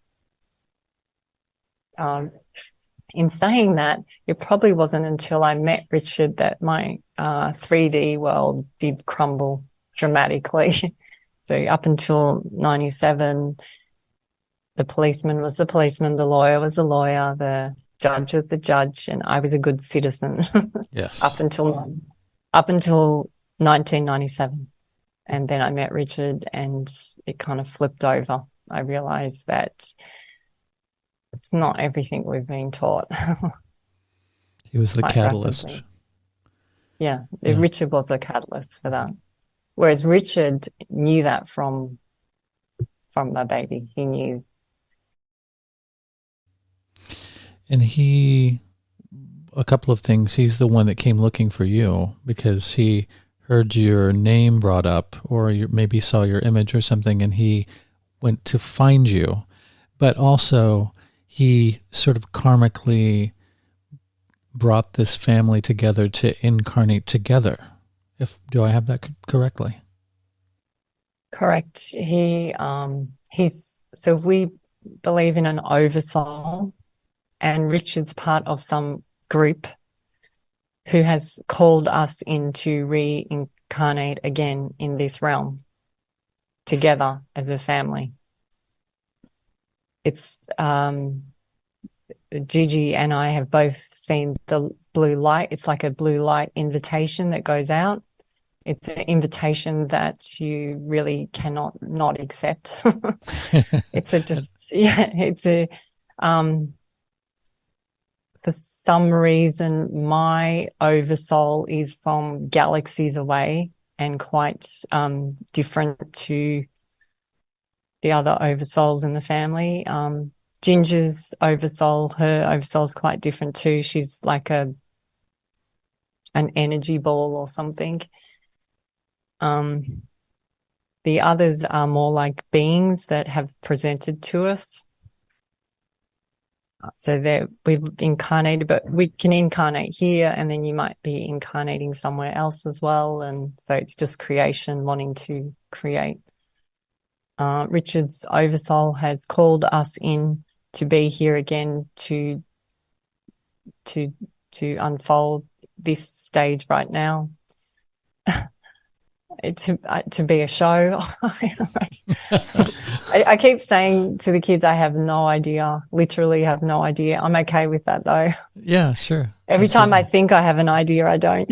In saying that, it probably wasn't until I met Richard that my 3D world did crumble dramatically. So up until 97, the policeman was the policeman, the lawyer was the lawyer, the judge was the judge, and I was a good citizen. Yes. Up until 1997. And then I met Richard and it kind of flipped over. I realized that it's not everything we've been taught. He was the catalyst. Yeah, Richard was a catalyst for that. Whereas Richard knew that from my baby. He knew. And a couple of things. He's the one that came looking for you because he heard your name brought up, or maybe saw your image or something, and he went to find you. But also, he sort of karmically brought this family together to incarnate together. Do I have that correctly? Correct. So we believe in an oversoul, and Richard's part of some group who has called us in to reincarnate again in this realm together as a family. It's Gigi and I have both seen the blue light. It's like a blue light invitation that goes out. It's an invitation that you really cannot not accept. For some reason, my oversoul is from galaxies away and quite different to the other oversouls in the family. Ginger's oversoul, her oversoul is quite different too. She's like an energy ball or something. The others are more like beings that have presented to us. So we've incarnated, but we can incarnate here, and then you might be incarnating somewhere else as well. And so it's just creation wanting to create. Richard's oversoul has called us in to be here again to unfold this stage right now. To be a show. I keep saying to the kids, I have no idea, literally have no idea. I'm okay with that though. Yeah, sure. Every time I think I have an idea, I don't.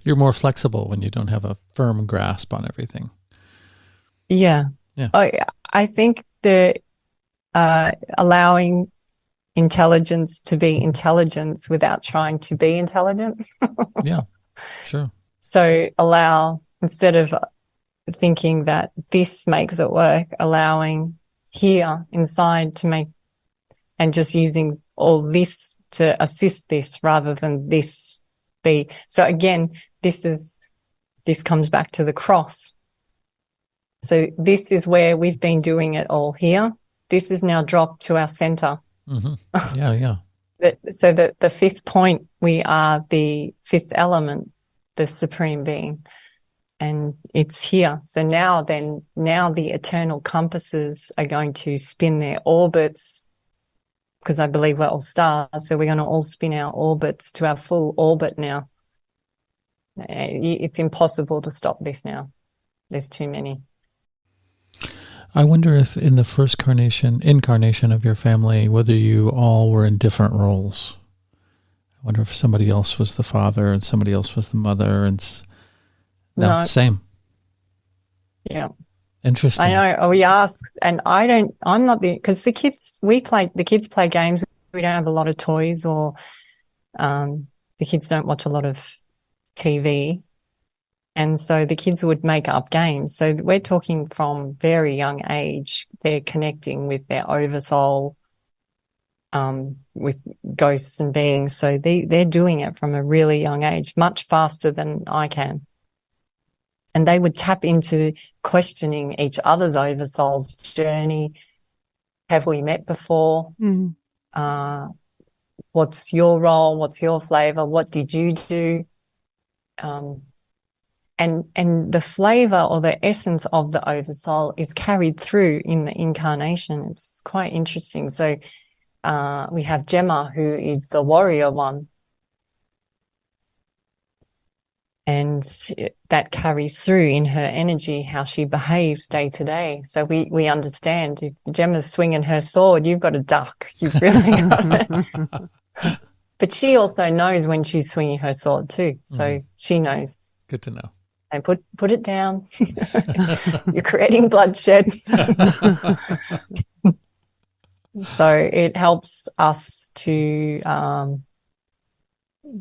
You're more flexible when you don't have a firm grasp on everything. Yeah. I think that allowing intelligence to be intelligence without trying to be intelligent. Yeah, sure. So instead of thinking that this makes it work, allowing here inside to make, and just using all this to assist this rather than this be. So again, this comes back to the cross. So this is where we've been doing it all here. This is now dropped to our center. Mm-hmm. Yeah. So the fifth point, we are the fifth element, the supreme being, and it's here. So now the eternal compasses are going to spin their orbits, because I believe we're all stars. So we're going to all spin our orbits to our full orbit now. It's impossible to stop this now. There's too many. I wonder if in the first incarnation of your family, whether you all were in different roles. I wonder if somebody else was the father and somebody else was the mother, and no, same. Yeah. Interesting. I know. We ask, and I'm not because the kids play games. We don't have a lot of toys, or the kids don't watch a lot of TV. And so the kids would make up games. So we're talking from very young age, they're connecting with their oversoul, with ghosts and beings. So they're doing it from a really young age, much faster than I can. And they would tap into questioning each other's oversoul's journey. Have we met before? Mm-hmm. What's your role? What's your flavor? What did you do? And the flavor or the essence of the oversoul is carried through in the incarnation. It's quite interesting. So we have Gemma, who is the warrior one. And that carries through in her energy, how she behaves day to day. So we understand if Gemma's swinging her sword, you've got to duck. You've really got to. But she also knows when she's swinging her sword too. So she knows. Good to know. And put it down. You're creating bloodshed. So it helps us to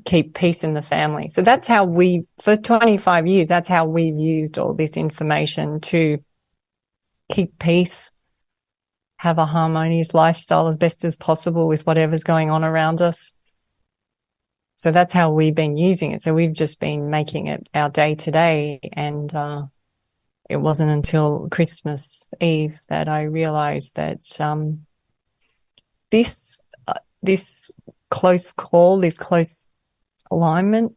keep peace in the family. So that's how for 25 years, that's how we've used all this information to keep peace, have a harmonious lifestyle as best as possible with whatever's going on around us. So that's how we've been using it. So we've just been making it our day to day. And it wasn't until Christmas Eve that I realized that this close call, this close alignment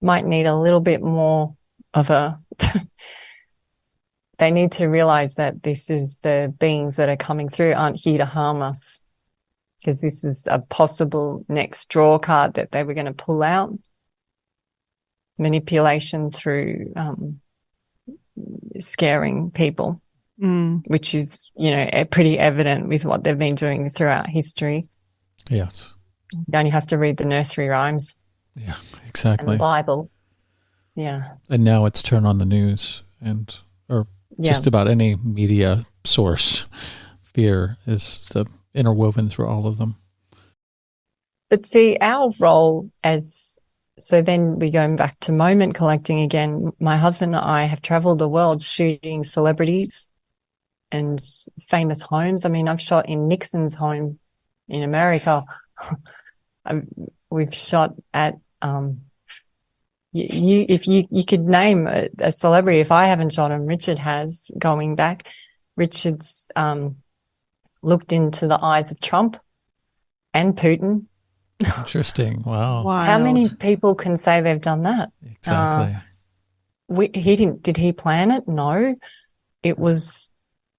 might need a little bit more of a they need to realize that this is the beings that are coming through aren't here to harm us, because this is a possible next draw card that they were going to pull out. Manipulation through scaring people, which is, pretty evident with what they've been doing throughout history. Yes. You only have to read the nursery rhymes. Yeah, exactly. And the Bible. Yeah. And now it's turned on the news or just about any media source. Fear is interwoven through all of them. But see, our role so then we're going back to moment collecting again. My husband and I have traveled the world shooting celebrities and famous homes. I mean, I've shot in Nixon's home in America. We've shot at, if you could name a celebrity, if I haven't shot him, Richard has, going back. Richard's looked into the eyes of Trump and Putin. Interesting. Wow. Wild. How many people can say they've done that? Exactly. Did he plan it? No. It was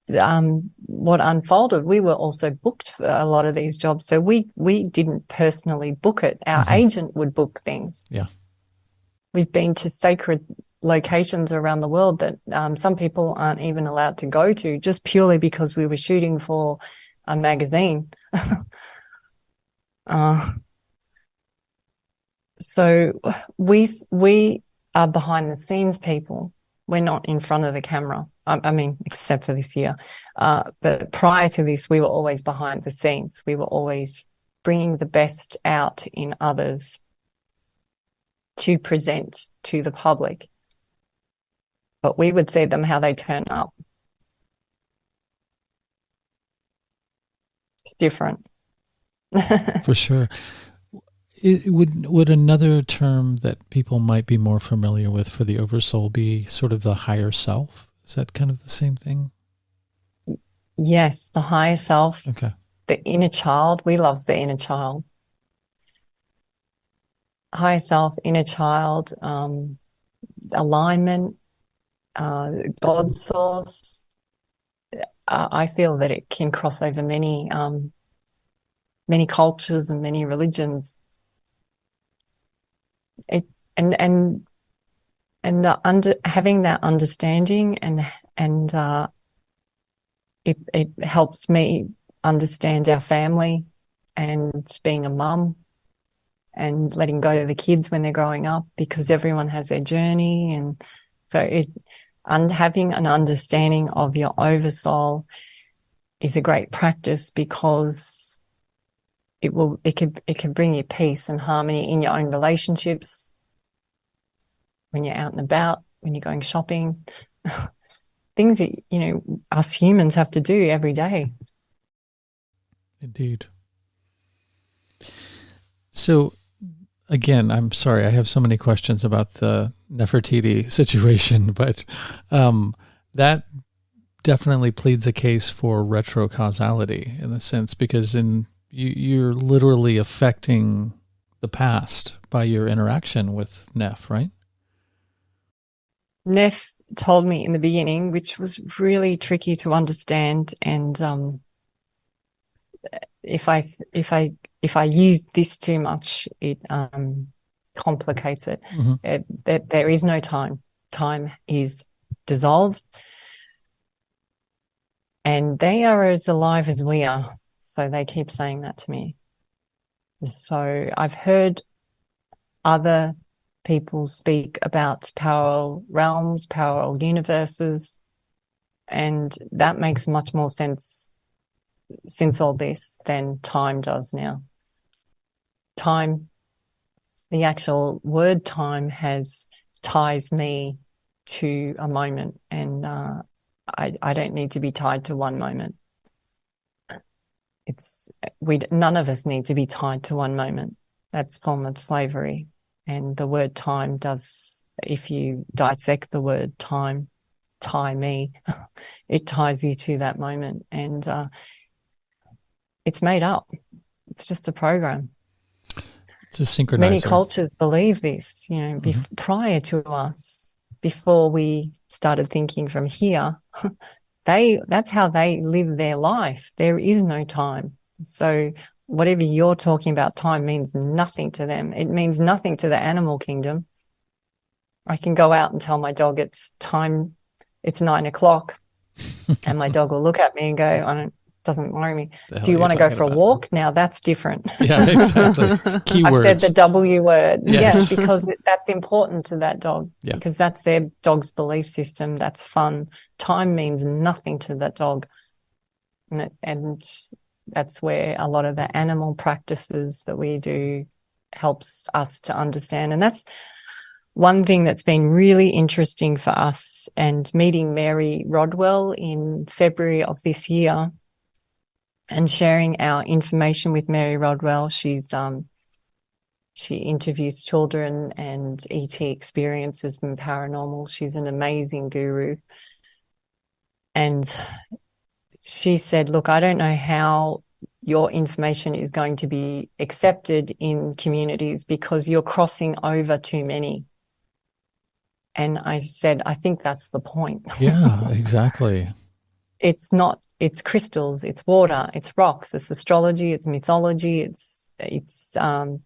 what unfolded. We were also booked for a lot of these jobs. So we didn't personally book it. Our agent would book things. Yeah. We've been to sacred locations around the world that some people aren't even allowed to go to, just purely because we were shooting for a magazine. So we are behind the scenes people. We're not in front of the camera. I mean, except for this year. But prior to this, we were always behind the scenes. We were always bringing the best out in others to present to the public. But we would see them how they turn up. It's different. For sure. Would another term that people might be more familiar with for the oversoul be sort of the higher self? Is that kind of the same thing? Yes, the higher self. Okay. The inner child. We love the inner child. Higher self, inner child, alignment, God source. I feel that it can cross over many cultures and many religions. Having that understanding and it helps me understand our family and being a mum and letting go of the kids when they're growing up, because everyone has their journey. And so having an understanding of your oversoul is a great practice, because it can bring you peace and harmony in your own relationships, when you're out and about, when you're going shopping, things that, us humans have to do every day. Indeed. So again, I'm sorry, I have so many questions about the Nefertiti situation, but that definitely pleads a case for retrocausality in a sense, because you're literally affecting the past by your interaction with Nef, right? Nef told me in the beginning, which was really tricky to understand, and if I use this too much, it complicates it. That there is no time. Time is dissolved, and they are as alive as we are. So they keep saying that to me. So I've heard other people speak about parallel realms, parallel universes, and that makes much more sense since all this than time does now. Time the actual word time ties me to a moment, and I don't need to be tied to one moment. None of us need to be tied to one moment. That's a form of slavery. And the word time does, if you dissect the word time, tie me, it ties you to that moment. And it's made up. It's just a program. It's a synchronizer. Many cultures believe this, prior to us, before we started thinking from here, that's how they live their life. There is no time. So whatever you're talking about, time means nothing to them. It means nothing to the animal kingdom. I can go out and tell my dog it's time, it's 9 o'clock, and my dog will look at me and go, doesn't worry me. Do you want to go for a walk? Now that's different. Yeah, exactly. Keywords. I've said the W word. Yes. Yes, because that's important to that dog. Yeah. Because that's their dog's belief system. That's fun. Time means nothing to that dog. And that's where a lot of the animal practices that we do helps us to understand. And that's one thing that's been really interesting for us. And meeting Mary Rodwell in February of this year, and sharing our information with Mary Rodwell. She interviews children and ET experiences and paranormal. She's an amazing guru. And she said, look, I don't know how your information is going to be accepted in communities because you're crossing over too many. And I said, I think that's the point. Yeah, exactly. It's crystals, it's water, it's rocks, it's astrology, it's mythology, it's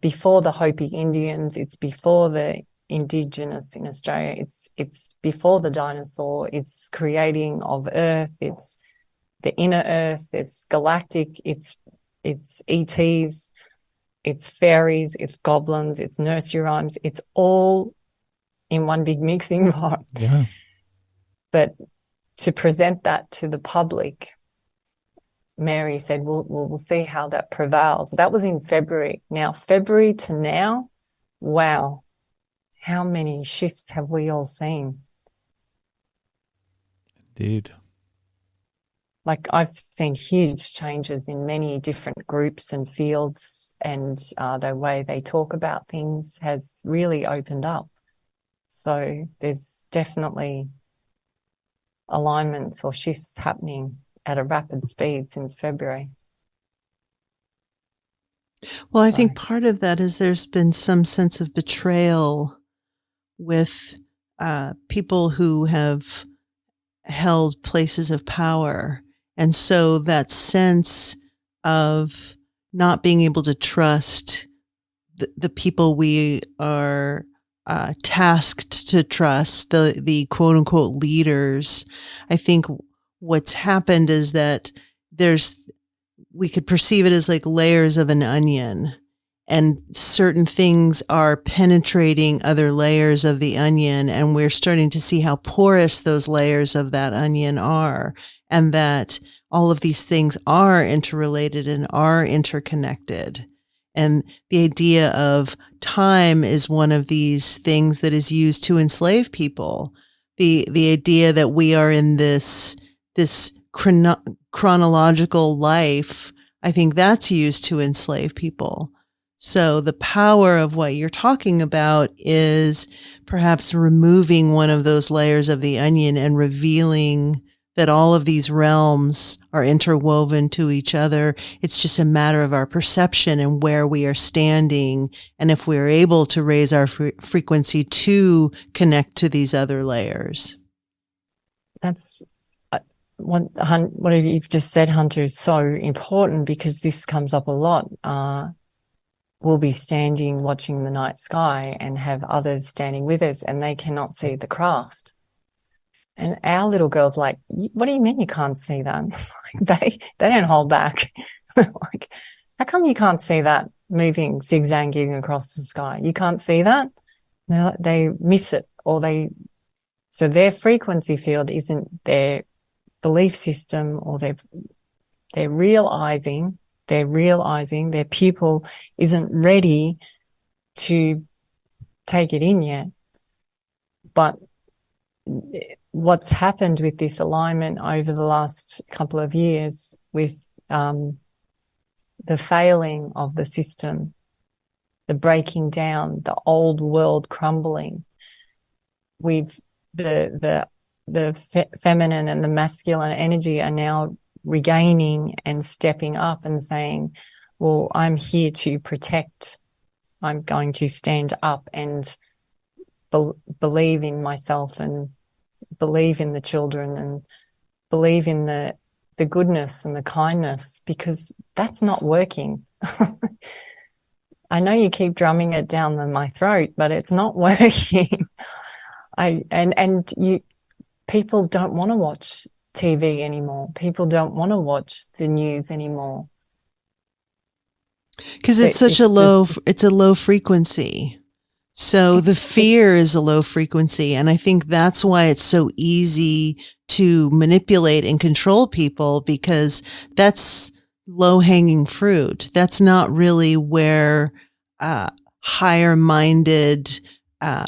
before the Hopi Indians, it's before the Indigenous in Australia, it's before the dinosaur, it's creating of Earth, it's the inner Earth, it's galactic, it's ETs, it's fairies, it's goblins, it's nursery rhymes, it's all in one big mixing pot. Yeah. But to present that to the public, Mary said, we'll see how that prevails. That was in February. Now, February to now, wow, how many shifts have we all seen? Indeed. Like, I've seen huge changes in many different groups and fields, and the way they talk about things has really opened up. So there's definitely alignments or shifts happening at a rapid speed since February. Well, I think part of that is there's been some sense of betrayal with people who have held places of power. And so that sense of not being able to trust the people we are tasked to trust, the quote unquote leaders. I think what's happened is that we could perceive it as like layers of an onion, and certain things are penetrating other layers of the onion, and we're starting to see how porous those layers of that onion are, and that all of these things are interrelated and are interconnected. And the idea of time is one of these things that is used to enslave people. The idea that we are in this chronological life, I think that's used to enslave people. So the power of what you're talking about is perhaps removing one of those layers of the onion and revealing that all of these realms are interwoven to each other. It's just a matter of our perception and where we are standing, and if we're able to raise our frequency to connect to these other layers. That's what you've just said, Hunter, is so important, because this comes up a lot. We'll be standing watching the night sky and have others standing with us, and they cannot see the craft. And our little girl's like, what do you mean you can't see that? They don't hold back. Like, how come you can't see that moving, zigzagging across the sky? You can't see that? No, they miss it, so their frequency field isn't their belief system, or they're realizing their pupil isn't ready to take it in yet. But what's happened with this alignment over the last couple of years with the failing of the system, the breaking down, the old world crumbling, the feminine and the masculine energy are now regaining and stepping up and saying, well, I'm here to protect. I'm going to stand up and believe in myself and believe in the children and believe in the goodness and the kindness, because that's not working. I know you keep drumming it down my throat, but it's not working. People don't want to watch TV anymore. People don't want to watch the news anymore. Because it's a low frequency. So the fear is a low frequency. And I think that's why it's so easy to manipulate and control people, because that's low hanging fruit. That's not really where higher minded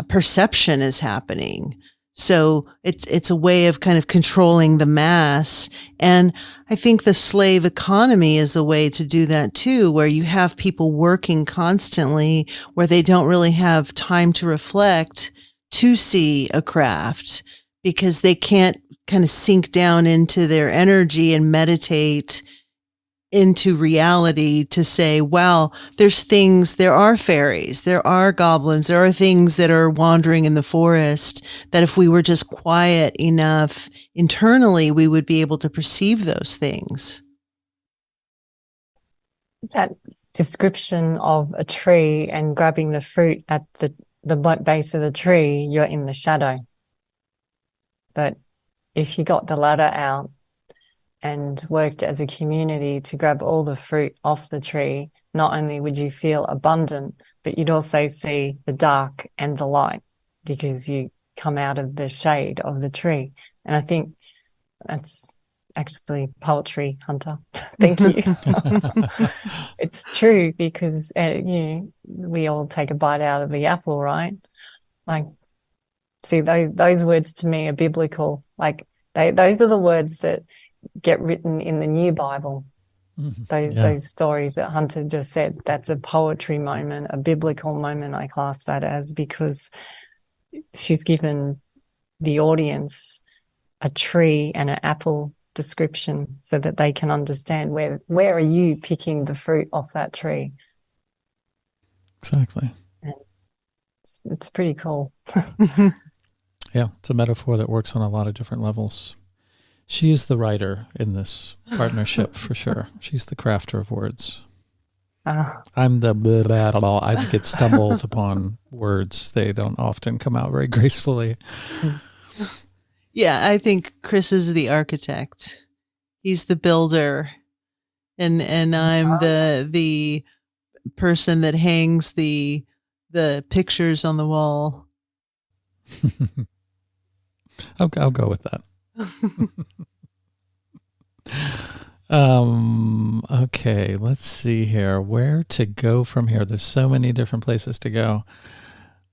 perception is happening. So it's a way of kind of controlling the mass. And I think the slave economy is a way to do that too, where you have people working constantly, where they don't really have time to reflect, to see a craft, because they can't kind of sink down into their energy and meditate into reality to say, well, there are fairies, there are goblins, there are things that are wandering in the forest, that if we were just quiet enough internally, we would be able to perceive those things. That description of a tree and grabbing the fruit at the base of the tree, you're in the shadow. But if you got the ladder out and worked as a community to grab all the fruit off the tree, not only would you feel abundant, but you'd also see the dark and the light, because you come out of the shade of the tree. And I think that's actually poetry, Hunter. Thank you. It's true, because we all take a bite out of the apple, right? Like, see, those words to me are biblical. Like, those are the words that get written in the new Bible. Those stories that Hunter just said, that's a poetry moment, a biblical moment, I class that as, because she's given the audience a tree and an apple description so that they can understand where are you picking the fruit off that tree. Exactly. And it's pretty cool. Yeah, it's a metaphor that works on a lot of different levels. She is the writer in this partnership for sure. She's the crafter of words. I'm the blah, blah, blah. I get stumbled upon words. They don't often come out very gracefully. Yeah, I think Chris is the architect. He's the builder, and I'm the person that hangs the pictures on the wall. I'll go with that. Okay, let's see here. Where to go from here? There's so many different places to go.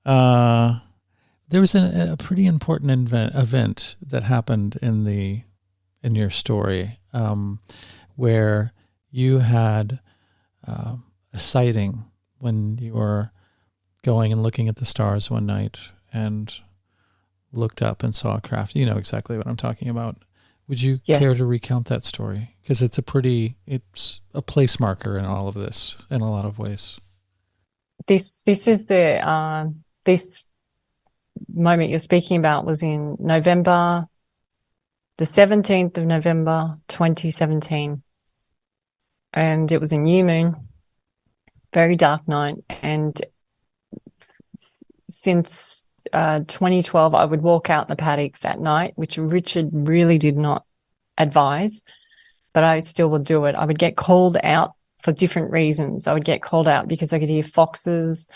There was a pretty important event that happened in your story, where you had a sighting when you were going and looking at the stars one night and looked up and saw a craft. You know exactly what I'm talking about. Would you care to recount that story? Because it's a place marker in all of this in a lot of ways. This is this moment you're speaking about was in November, the 17th of November, 2017. And it was a new moon, very dark night. And since 2012, I would walk out in the paddocks at night, which Richard really did not advise, but I still would do it. I would get called out for different reasons. I would get called out because I could hear foxes,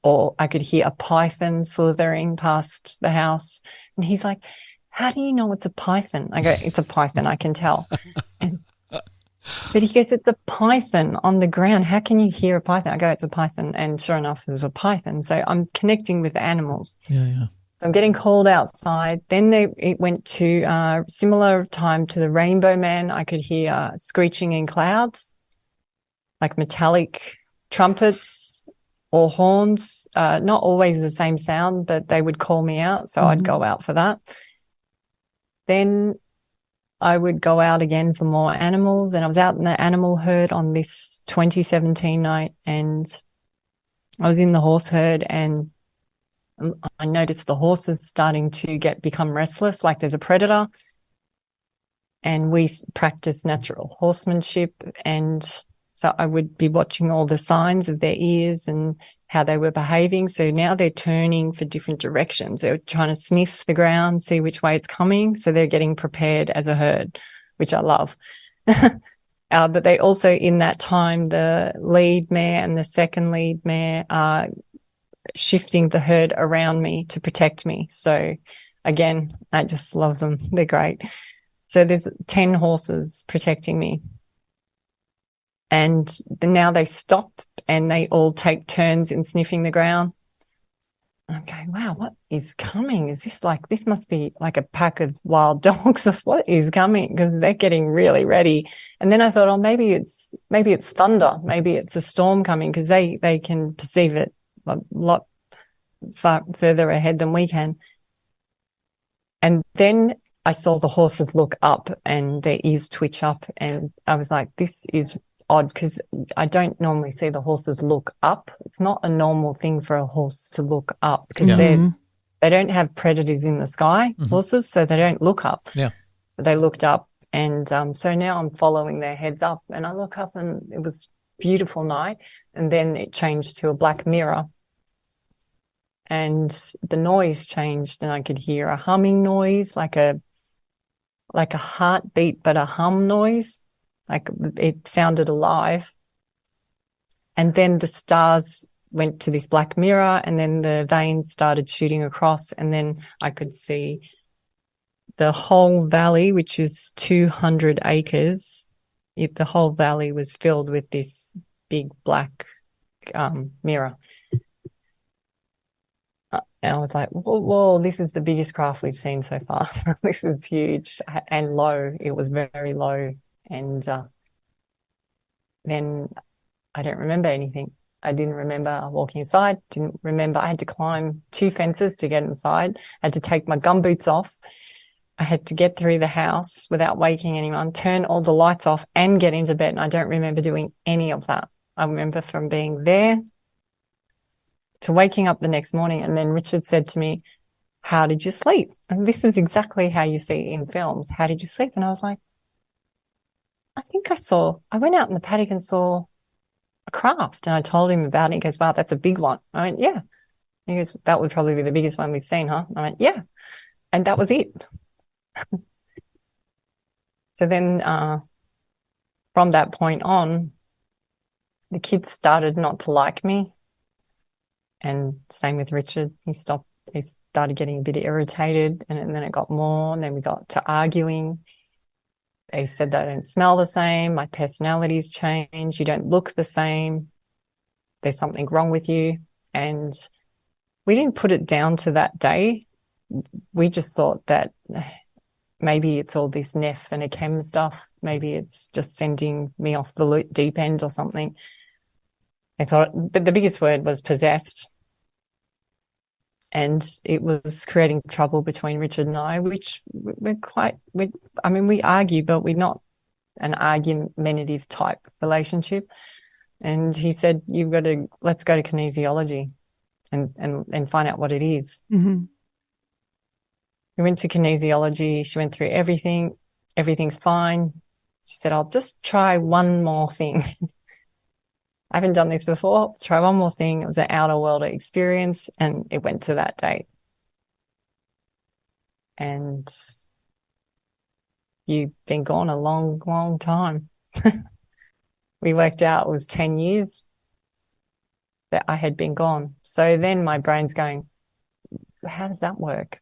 or I could hear a python slithering past the house. And he's like, how do you know it's a python? I go, it's a python, I can tell. But he goes, it's a python on the ground. How can you hear a python? I go, it's a python. And sure enough, it was a python. So I'm connecting with the animals. Yeah. So I'm getting called outside. Then it went to similar time to the Rainbow Man. I could hear screeching in clouds, like metallic trumpets or horns. Not always the same sound, but they would call me out. So I'd go out for that. Then I would go out again for more animals, and I was out in the animal herd on this 2017 night, and I was in the horse herd, and I noticed the horses starting to become restless, like there's a predator. And we practice natural horsemanship, and so I would be watching all the signs of their ears and how they were behaving. So now they're turning for different directions. They're trying to sniff the ground, see which way it's coming. So they're getting prepared as a herd, which I love. But they also, in that time, the lead mare and the second lead mare are shifting the herd around me to protect me. So again, I just love them. They're great. So there's 10 horses protecting me. And now they stop and they all take turns in sniffing the ground. I'm going, wow, what is coming? This must be like a pack of wild dogs. What is coming? Because they're getting really ready. And then I thought, oh, maybe it's thunder. Maybe it's a storm coming, because they can perceive it a lot far further ahead than we can. And then I saw the horses look up and their ears twitch up, and I was like, this is odd, because I don't normally see the horses look up. It's not a normal thing for a horse to look up, because they don't have predators in the sky, horses, so they don't look up. Yeah. But they looked up, and so now I'm following their heads up, and I look up, and it was a beautiful night, and then it changed to a black mirror. And the noise changed, and I could hear a humming noise, like a heartbeat, but a hum noise. Like it sounded alive. And then the stars went to this black mirror, and then the veins started shooting across, and then I could see the whole valley, which is 200 acres. The whole valley was filled with this big black mirror. And I was like, whoa, this is the biggest craft we've seen so far. This is huge and low. It was very low. And then I don't remember anything. I didn't remember walking inside, didn't remember. I had to climb 2 fences to get inside. I had to take my gumboots off. I had to get through the house without waking anyone, turn all the lights off and get into bed. And I don't remember doing any of that. I remember from being there to waking up the next morning. And then Richard said to me, how did you sleep? And this is exactly how you see in films. How did you sleep? And I was like, I went out in the paddock and saw a craft, and I told him about it. He goes, wow, that's a big one. I went, yeah. He goes, that would probably be the biggest one we've seen, huh? I went, yeah. And that was it. So then from that point on, the kids started not to like me. And same with Richard. He started getting a bit irritated, and then it got more, and then we got to arguing. They said that I don't smell the same. My personality's changed. You don't look the same. There's something wrong with you. And we didn't put it down to that day. We just thought that maybe it's all this Neph and Akem stuff. Maybe it's just sending me off the deep end or something. I thought, but the biggest word was possessed. And it was creating trouble between Richard and I, which we argue, but we're not an argumentative type relationship. And he said, let's go to kinesiology and find out what it is. Mm-hmm. We went to kinesiology. She went through everything. Everything's fine. She said, I'll just try one more thing. I haven't done this before. Try one more thing. It was an outer world experience, and it went to that date. And you've been gone a long, long time. We worked out it was 10 years that I had been gone. So then my brain's going, how does that work?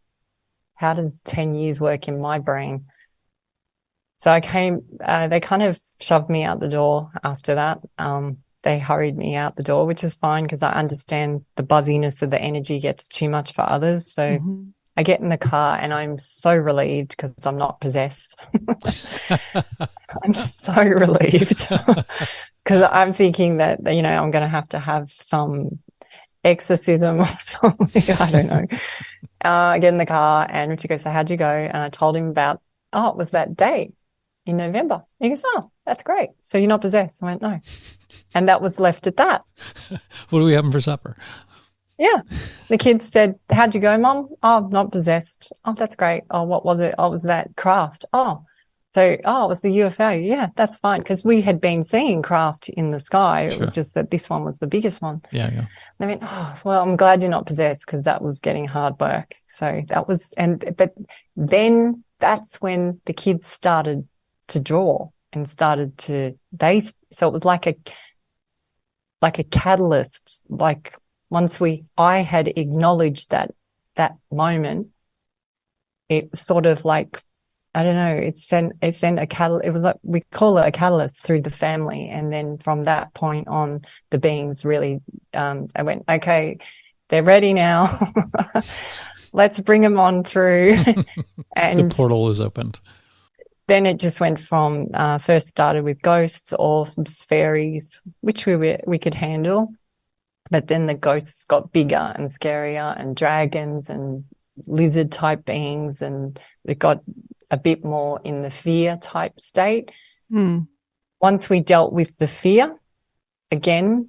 How does 10 years work in my brain? So I came, they kind of shoved me out the door after that. They hurried me out the door, which is fine because I understand the buzziness of the energy gets too much for others. So I get in the car and I'm so relieved because I'm not possessed. I'm so relieved because I'm thinking that, I'm going to have some exorcism or something. I don't know. I get in the car and Richard goes, so how'd you go? And I told him about, it was that day in November. He goes, oh, that's great. So you're not possessed? I went, no. And that was left at that. What are we having for supper? Yeah. The kids said, how'd you go, Mom? Oh, not possessed. Oh, that's great. Oh, what was it? Oh, it was that craft. Oh, it was the UFO. Yeah, that's fine. Because we had been seeing craft in the sky. It was just that this one was the biggest one. Yeah. And I went, oh, well, I'm glad you're not possessed because that was getting hard work. So that was, but then that's when the kids started to draw and so it was like a catalyst, like once I had acknowledged that moment, it sort of like, I don't know, it sent a catalyst. It was like, we call it a catalyst through the family. And then from that point on, the beings really, I went, okay, they're ready now. Let's bring them on through. And the portal is opened. Then it just went from, first started with ghosts, orbs, fairies, which we could handle. But then the ghosts got bigger and scarier, and dragons and lizard type beings, and it got a bit more in the fear type state. Once we dealt with the fear, again,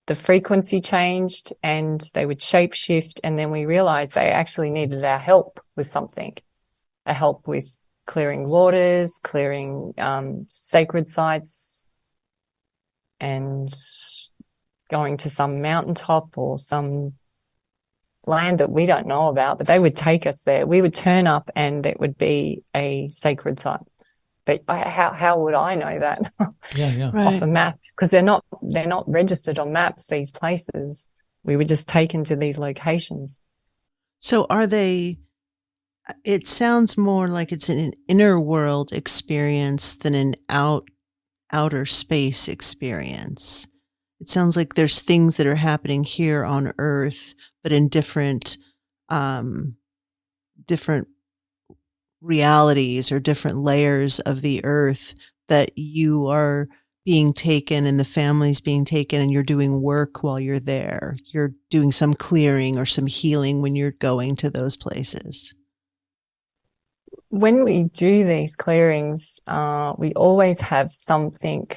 the frequency changed and they would shapeshift. And then we realized they actually needed our help with something, a help with clearing waters, clearing sacred sites, and going to some mountaintop or some land that we don't know about, but they would take us there. We would turn up and it would be a sacred site. But how would I know that? Yeah. Right. Off a map? Because they're not registered on maps, these places. We were just taken to these locations. So are they, it sounds more like it's an inner world experience than an outer space experience. It sounds like there's things that are happening here on Earth, but in different realities or different layers of the Earth, that you are being taken and the family's being taken and you're doing work while you're there. You're doing some clearing or some healing when you're going to those places. When we do these clearings, we always have something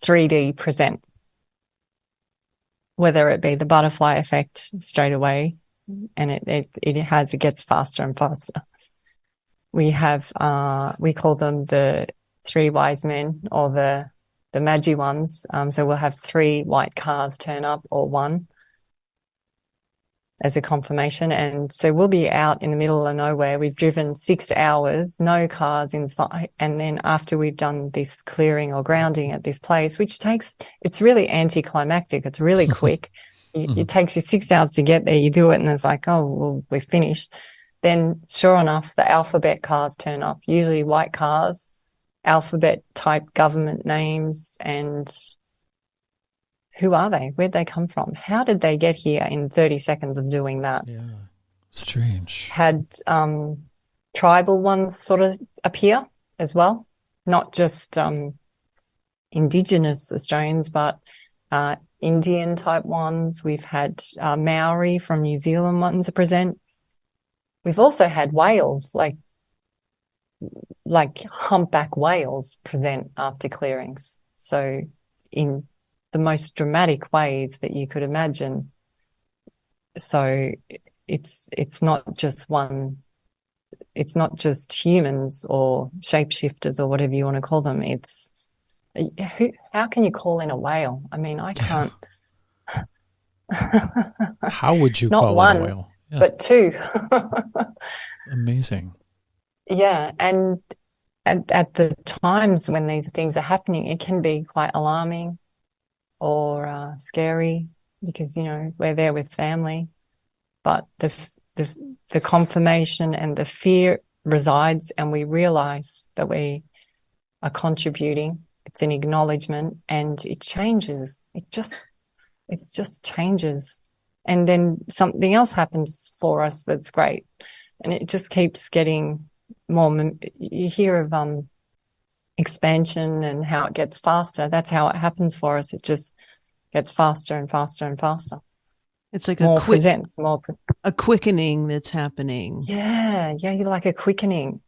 3D present, whether it be the butterfly effect straight away, and it gets faster and faster. We have, we call them the 3 wise men, or the Magi ones. So we'll have 3 white cars turn up, or 1, as a confirmation. And so we'll be out in the middle of nowhere. We've driven 6 hours, no cars inside. And then after we've done this clearing or grounding at this place, which it's really anticlimactic. It's really quick. It takes you 6 hours to get there. You do it and it's like, oh, well, we're finished. Then sure enough, the alphabet cars turn up, usually white cars, alphabet type government names. And who are they? Where'd they come from? How did they get here in 30 seconds of doing that? Yeah. Strange. Had tribal ones sort of appear as well, not just Indigenous Australians, but Indian type ones. We've had Maori from New Zealand ones present. We've also had whales, like humpback whales present after clearings. So in the most dramatic ways that you could imagine. So it's not just humans or shapeshifters or whatever you want to call them. It's how can you call in a whale? I mean, I can't. How would you not call one, in a whale? Yeah. but 2. Amazing. Yeah, and at the times when these things are happening, it can be quite alarming or scary because, we're there with family. But the confirmation and the fear resides, and we realize that we are contributing. It's an acknowledgement, and it changes. It just changes. And then something else happens for us that's great. And it just keeps getting more. You hear of expansion and how it gets faster. That's how it happens for us. It just gets faster and faster and faster. It's like more a presents, a quickening that's happening. Yeah, you're like a quickening.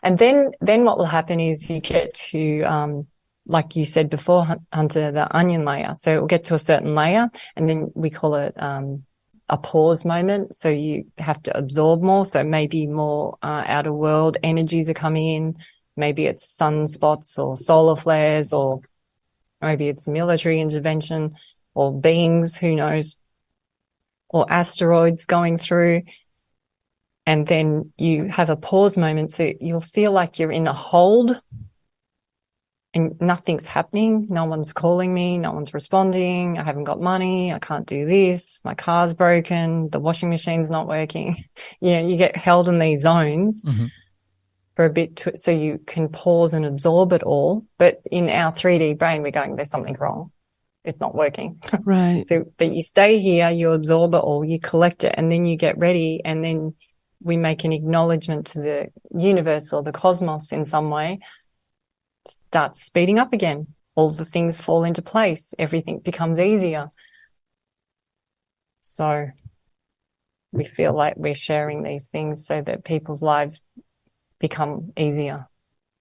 And then what will happen is you get to, like you said before, Hunter, the onion layer. So it will get to a certain layer, and then we call it a pause moment. So you have to absorb more. So maybe more outer world energies are coming in. Maybe it's sunspots or solar flares, or maybe it's military intervention or beings, who knows, or asteroids going through. And then you have a pause moment. So you'll feel like you're in a hold and nothing's happening. No one's calling me. No one's responding. I haven't got money. I can't do this. My car's broken. The washing machine's not working. You get held in these zones for a bit so you can pause and absorb it all. But in our 3D brain, we're going, there's something wrong. It's not working. Right. But you stay here, you absorb it all, you collect it, and then you get ready, and then we make an acknowledgement to the universe or the cosmos in some way. Start speeding up again. All the things fall into place. Everything becomes easier. So we feel like we're sharing these things so that people's lives become easier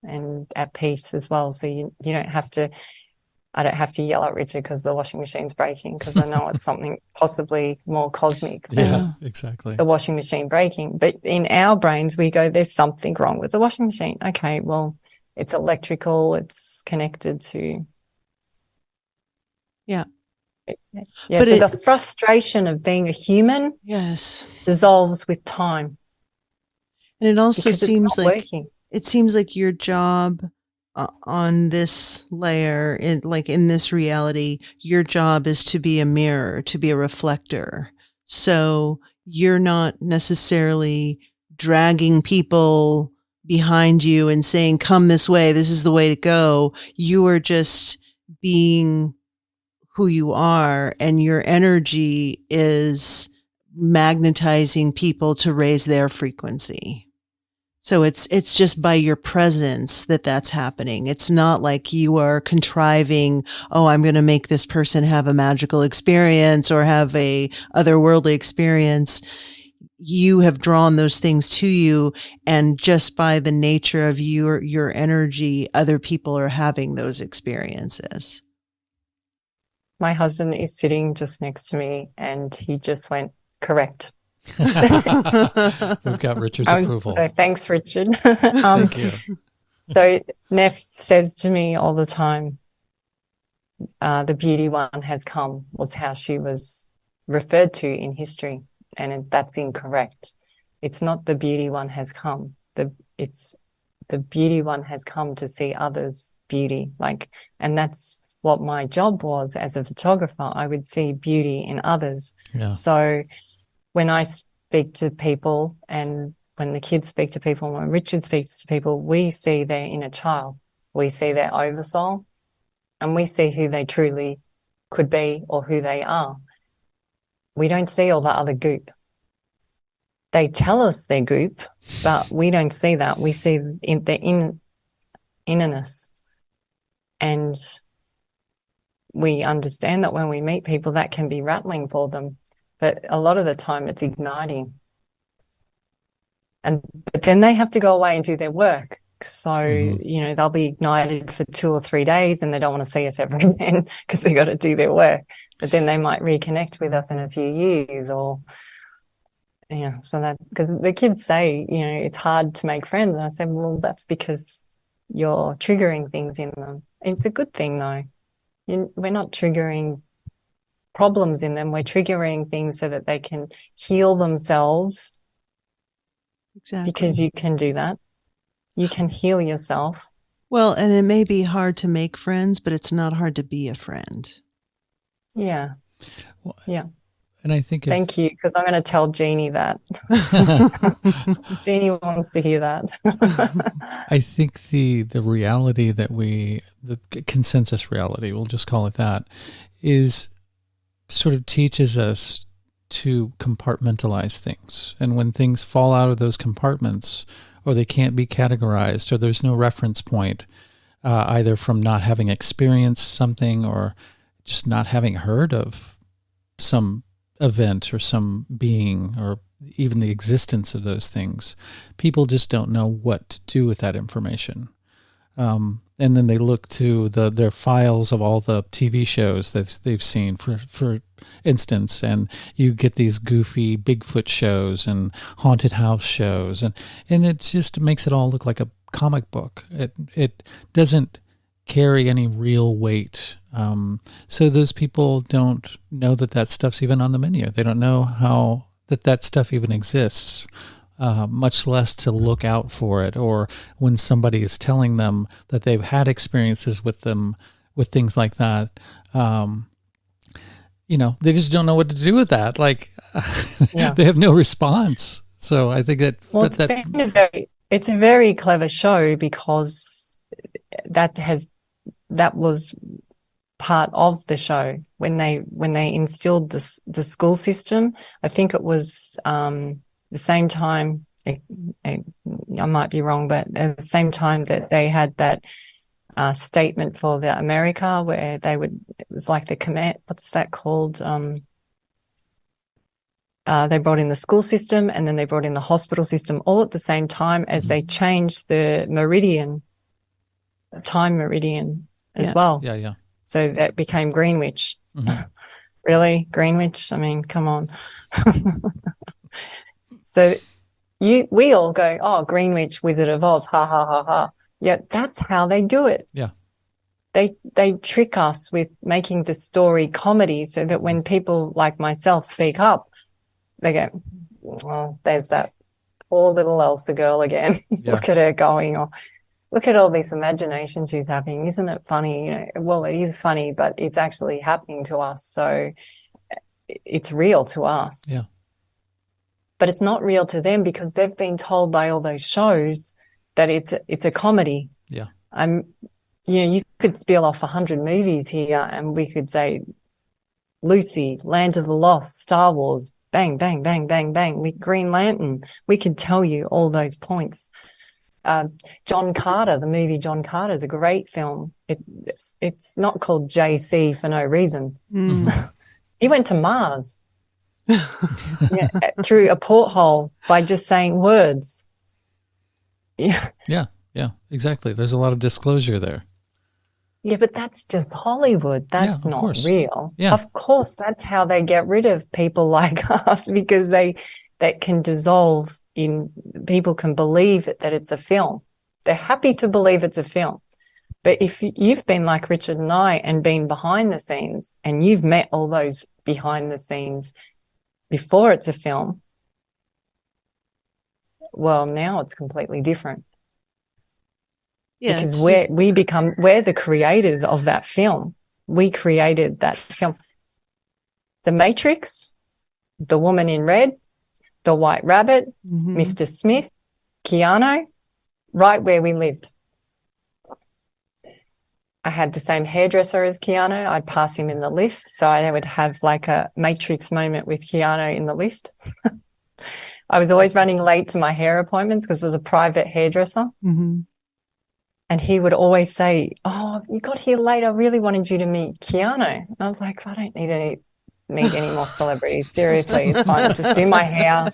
and at peace as well. So you don't have to, I don't have to yell at Richard because the washing machine's breaking, because I know it's something possibly more cosmic than exactly. the washing machine breaking. But in our brains, we go, there's something wrong with the washing machine. Okay, well, it's electrical. It's connected to. Yeah. Yeah. But so the frustration of being a human dissolves with time. And it also seems like your job on this layer, in this reality, your job is to be a mirror, to be a reflector. So you're not necessarily dragging people behind you and saying, come this way, this is the way to go. You are just being who you are, and your energy is magnetizing people to raise their frequency. So it's just by your presence that's happening. It's not like you are contriving, oh, I'm going to make this person have a magical experience or have a otherworldly experience. You have drawn those things to you, and just by the nature of your energy, other people are having those experiences. My husband is sitting just next to me, and he just went, correct. We've got Richard's approval. So thanks, Richard. Thank you. So Neff says to me all the time, the beauty one has come, was how she was referred to in history. And that's incorrect. It's not the beauty one has come. It's the beauty one has come to see others' beauty. And that's what my job was as a photographer. I would see beauty in others. Yeah. So when I speak to people, and when the kids speak to people, and when Richard speaks to people, we see their inner child. We see their oversoul, and we see who they truly could be or who they are. We don't see all the other goop. They tell us they're goop, but we don't see that. We see the innerness. And we understand that when we meet people, that can be rattling for them. But a lot of the time it's igniting. But then they have to go away and do their work. So, they'll be ignited for 2 or 3 days, and they don't want to see us ever again because they've got to do their work. But then they might reconnect with us in a few years, so that, because the kids say, it's hard to make friends. And I said, well, that's because you're triggering things in them. It's a good thing though. We're not triggering problems in them. We're triggering things so that they can heal themselves. Exactly. Because you can do that. You can heal yourself. Well, and it may be hard to make friends, but it's not hard to be a friend. Yeah. Well, yeah. And I think thank you, because I'm going to tell Jeannie that. Jeannie wants to hear that. I think the reality that the consensus reality, we'll just call it that, is sort of teaches us to compartmentalize things. And when things fall out of those compartments, or they can't be categorized, or there's no reference point, either from not having experienced something or just not having heard of some event or some being or even the existence of those things, people just don't know what to do with that information. And then they look to their files of all the TV shows that they've seen, for instance, and you get these goofy Bigfoot shows and haunted house shows, and it just makes it all look like a comic book. It doesn't carry any real weight. So those people don't know that stuff's even on the menu. They don't know how that stuff even exists, much less to look out for it, or when somebody is telling them that they've had experiences with them, with things like that. They just don't know what to do with that. Like, they have no response. So I think that, well, it's a very clever show, because that was part of the show when they instilled the school system. I think it was the same time, I might be wrong, but at the same time that they had that statement for the America, where it was like the command, what's that called? They brought in the school system, and then they brought in the hospital system, all at the same time as they changed the time meridian as well. Yeah. So that became Greenwich. Mm-hmm. Really? Greenwich? I mean, come on. So we all go, oh, Greenwich, Wizard of Oz, ha, ha, ha, ha. Yeah, that's how they do it. Yeah. They trick us with making the story comedy, so that when people like myself speak up, they go, oh, there's that poor little Elsa girl again. Yeah. Look at her going, or look at all this imagination she's having. Isn't it funny? Well, it is funny, but it's actually happening to us. So it's real to us. Yeah. But it's not real to them, because they've been told by all those shows that it's a comedy. Yeah. You could spiel off 100 movies here, and we could say Lucy, Land of the Lost, Star Wars, bang, bang, bang, bang, bang. Green Lantern. We could tell you all those points. John Carter, the movie John Carter, is a great film. It's not called JC for no reason. Mm. He went to Mars through a porthole by just saying words. Yeah, exactly. There's a lot of disclosure there. Yeah, but that's just Hollywood. That's not real. Yeah. Of course, that's how they get rid of people like us, because that can dissolve in, people can believe that it's a film. They're happy to believe it's a film. But if you've been like Richard and I and been behind the scenes, and you've met all those behind the scenes before it's a film, well, now it's completely different. Yeah, because we're the creators of that film. We created that film. The Matrix, The Woman in Red, The White Rabbit, Mr. Smith, Keanu, right where we lived. I had the same hairdresser as Keanu. I'd pass him in the lift, so I would have like a Matrix moment with Keanu in the lift. I was always running late to my hair appointments because it was a private hairdresser. Mm-hmm. And he would always say, oh, you got here late. I really wanted you to meet Keanu. And I was like, I don't need to meet any more celebrities. Seriously, it's fine. Just do my hair.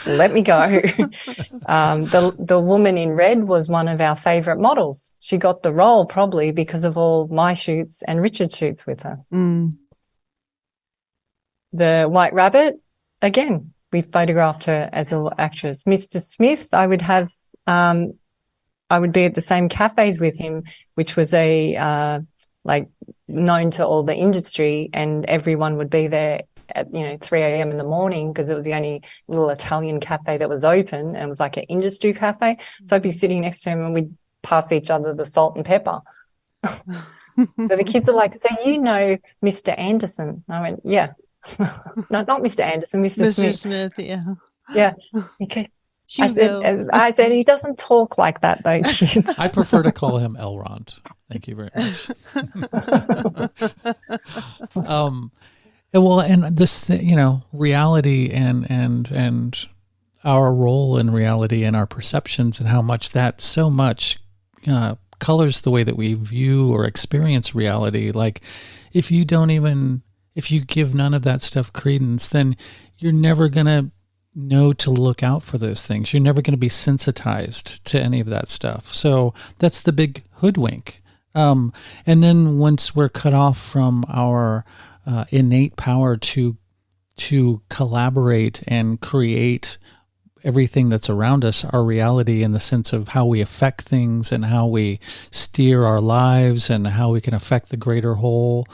Let me go. The woman in red was one of our favorite models. She got the role probably because of all my shoots and Richard's shoots with her. Mm. The White Rabbit, again, we photographed her as an actress. Mr. Smith, I would be at the same cafes with him, which was known to all the industry, and everyone would be there at 3 a.m. in the morning, because it was the only little Italian cafe that was open, and it was like an industry cafe. So I'd be sitting next to him, and we'd pass each other the salt and pepper. So the kids are like, so you know Mr. Anderson? I went, yeah. No, not Mr. Anderson, Mr. Mr. Smith. Smith, yeah. Yeah. Okay. Hugo. I said, he doesn't talk like that, though, kids. I prefer to call him Elrond. Thank you very much. Well, and this, reality and our role in reality and our perceptions and how much that so much colors the way that we view or experience reality. Like, if you give none of that stuff credence, then you're never going to know to look out for those things. You're never going to be sensitized to any of that stuff. So that's the big hoodwink. And then once we're cut off from our innate power to collaborate and create everything that's around us, our reality, in the sense of how we affect things and how we steer our lives and how we can affect the greater whole.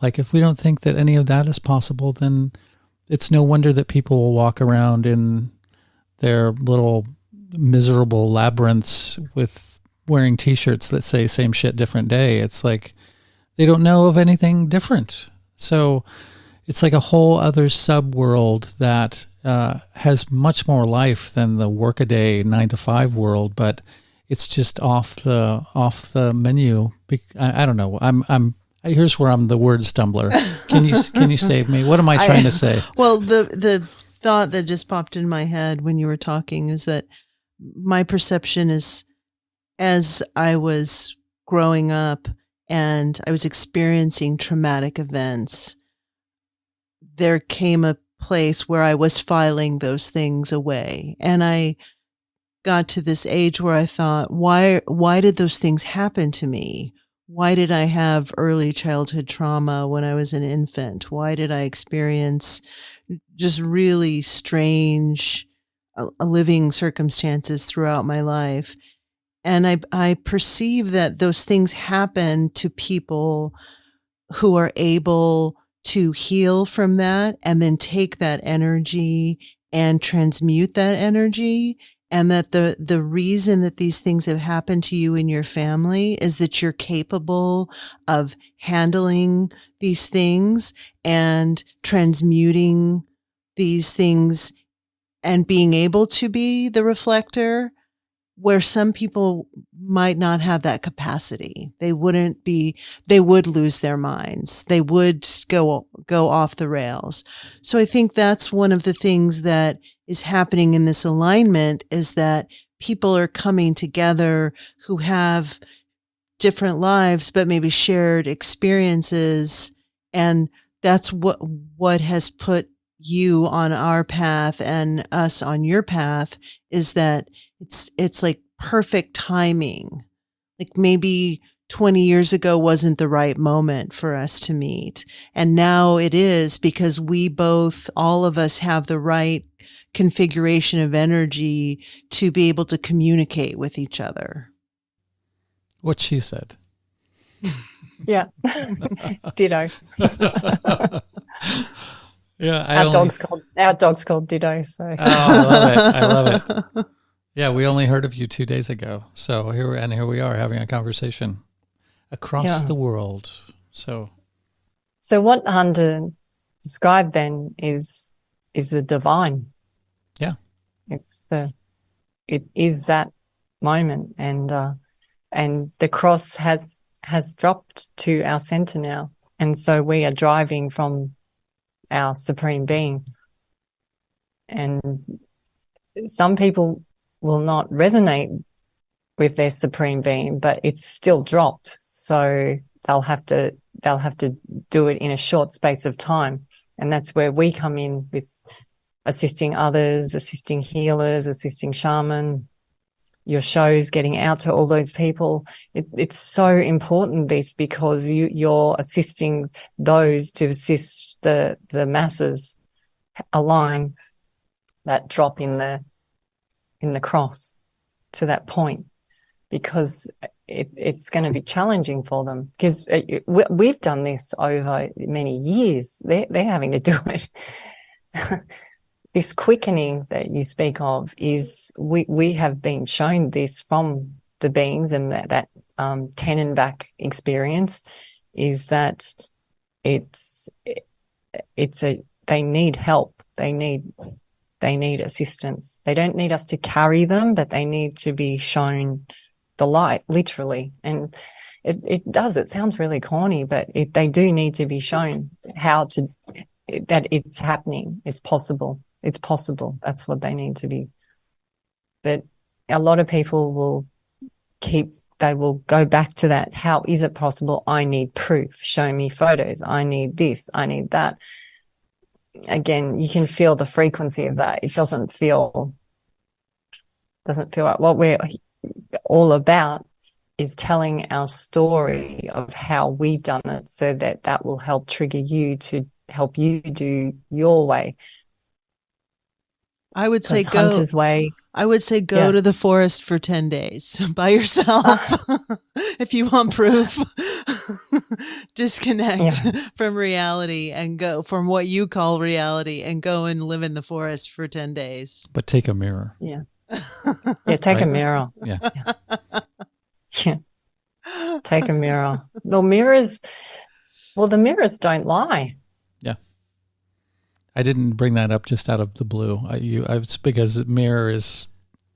Like, if we don't think that any of that is possible, then it's no wonder that people will walk around in their little miserable labyrinths with wearing T-shirts that say "same shit, different day." It's like they don't know of anything different. So it's like a whole other sub-world that has much more life than the workaday 9-to-5 world, but it's just off the menu. I don't know. Here's where I'm the word stumbler. Can you save me? What am I trying to say? Well, the thought that just popped in my head when you were talking is that my perception is, as I was growing up and I was experiencing traumatic events, there came a place where I was filing those things away. And I got to this age where I thought, why did those things happen to me? Why did I have early childhood trauma when I was an infant? Why did I experience just really strange living circumstances throughout my life? And I perceive that those things happen to people who are able to heal from that and then take that energy and transmute that energy. And that the reason that these things have happened to you in your family is that you're capable of handling these things and transmuting these things and being able to be the reflector, where some people might not have that capacity. They would lose their minds. They would go off the rails. So I think that's one of the things that is happening in this alignment, is that people are coming together who have different lives, but maybe shared experiences. And that's what has put you on our path and us on your path, is that it's like perfect timing. Like, maybe 20 years ago wasn't the right moment for us to meet. And now it is, because all of us have the right configuration of energy to be able to communicate with each other. What she said. Yeah. Ditto. Yeah. Our dog's called Ditto. So. Oh, I love it. Yeah, we only heard of you 2 days ago. So here we are having a conversation across the world. So what Hunter described then is the divine. Yeah. It is that moment, and the cross has dropped to our center now. And so we are driving from our supreme being. And some people will not resonate with their supreme being, but it's still dropped. So they'll have to do it in a short space of time. And that's where we come in with assisting others, assisting healers, assisting shaman, your shows, getting out to all those people. It's so important, this, because you're assisting those to assist the masses align that drop in the cross to that point, because it's going to be challenging for them, because we've done this over many years. They're having to do it. This quickening that you speak of is we have been shown this from the beings, and that Tenenback experience is that it's a they need help. They need assistance. They don't need us to carry them, but they need to be shown the light, literally. And it does. It sounds really corny, but they do need to be shown that it's happening. It's possible. It's possible. That's what they need to be. But a lot of people they will go back to that. How is it possible? I need proof. Show me photos. I need this. I need that. Again, you can feel the frequency of that. It doesn't feel like what we're all about is telling our story of how we've done it, so that will help trigger you to help you do your way. I would say Hunter's way. I would say go to the forest for 10 days by yourself. If you want proof, disconnect from reality and go from what you call reality and go and live in the forest for 10 days. But take a mirror. Yeah. Yeah. Take a mirror. Yeah. Yeah. Take a mirror. The mirrors don't lie. Yeah. I didn't bring that up just out of the blue. It's because mirror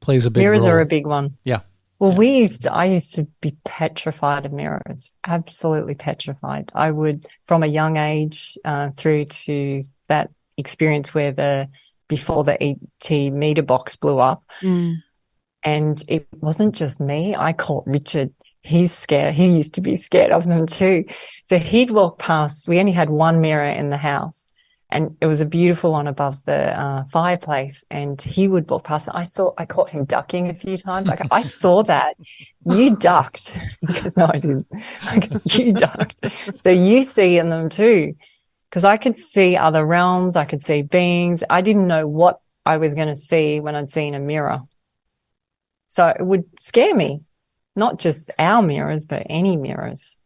plays a big role. Mirrors are a big one. Yeah. Well, I used to be petrified of mirrors, absolutely petrified. I would, from a young age, through to that experience where before the ET meter box blew up. And it wasn't just me. I caught Richard. He's scared. He used to be scared of them too. So he'd walk past. We only had one mirror in the house, and it was a beautiful one above the fireplace. And he would walk past. I caught him ducking a few times. Like, I saw that. You ducked. He goes, no, I didn't. You ducked. So you see in them too. Because I could see other realms. I could see beings. I didn't know what I was going to see when I'd seen a mirror. So it would scare me, not just our mirrors, but any mirrors.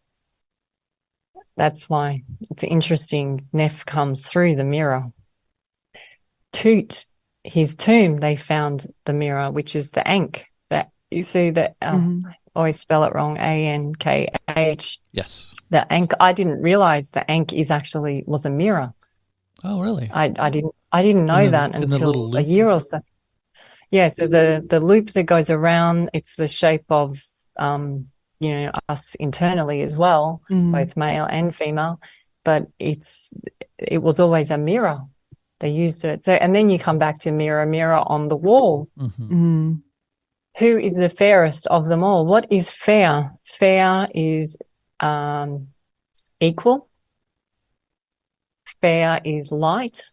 That's why it's interesting. Neph comes through the mirror. Tut, his tomb, they found the mirror, which is the Ankh. That you see that. I always spell it wrong. Ankh. Yes. The Ankh. I didn't realize the Ankh was a mirror. Oh, really? I didn't know that until a year or so. Yeah, so the loop that goes around, it's the shape of, us internally as well, both male and female, but it was always a mirror. They used it. So, and then you come back to mirror, mirror on the wall. Who is the fairest of them all? What is fair? Fair is equal. Fair is light.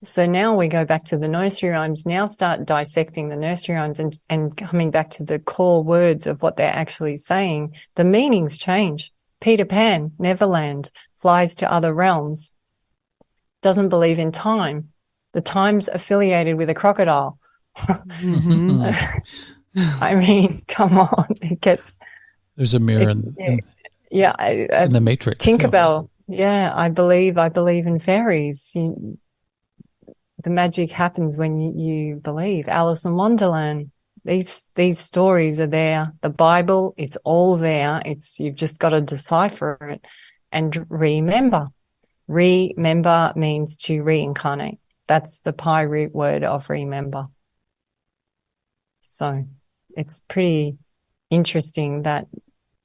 So now we go back to the nursery rhymes, now start dissecting the nursery rhymes and coming back to the core words of what they're actually saying. The meanings change. Peter Pan, Neverland, flies to other realms, doesn't believe in time. The time's affiliated with a crocodile. I mean, come on. There's a mirror in the Matrix. Tinkerbell. Yeah, I believe in fairies. The magic happens when you believe. Alice in Wonderland. These stories are there. The Bible, it's all there. You've just got to decipher it and remember. Remember means to reincarnate. That's the Pi root word of remember. So it's pretty interesting that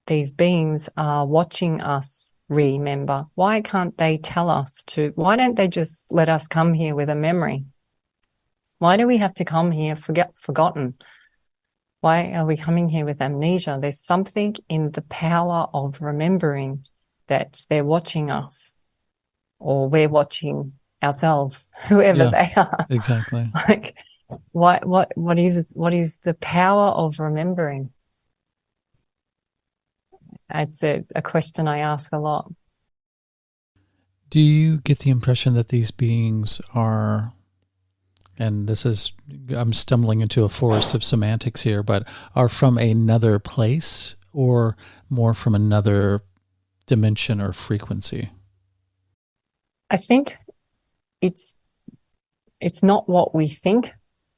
these beings are watching us remember. Why can't they tell us why don't they just let us come here with a memory? Why do we have to come here forgotten? Why are we coming here with amnesia? There's something in the power of remembering that they're watching us, or we're watching ourselves, whoever they are. Exactly. Like, what is the power of remembering? It's a question I ask a lot. Do you get the impression that these beings are, and I'm stumbling into a forest of semantics here, but are from another place or more from another dimension or frequency? I think it's not what we think.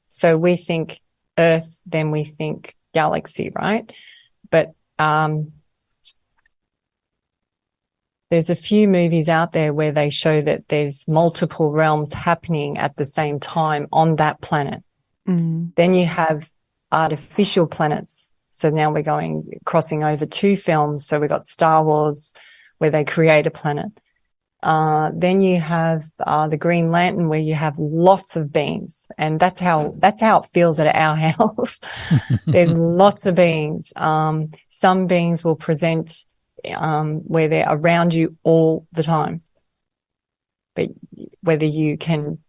So we think Earth, then we think galaxy, right? But there's a few movies out there where they show that there's multiple realms happening at the same time on that planet. Mm. Then you have artificial planets. So now we're crossing over 2 films. So we've got Star Wars, where they create a planet. Then you have the Green Lantern, where you have lots of beings, and that's how it feels at our house. There's lots of beings. Some beings will present where they're around you all the time, but whether you can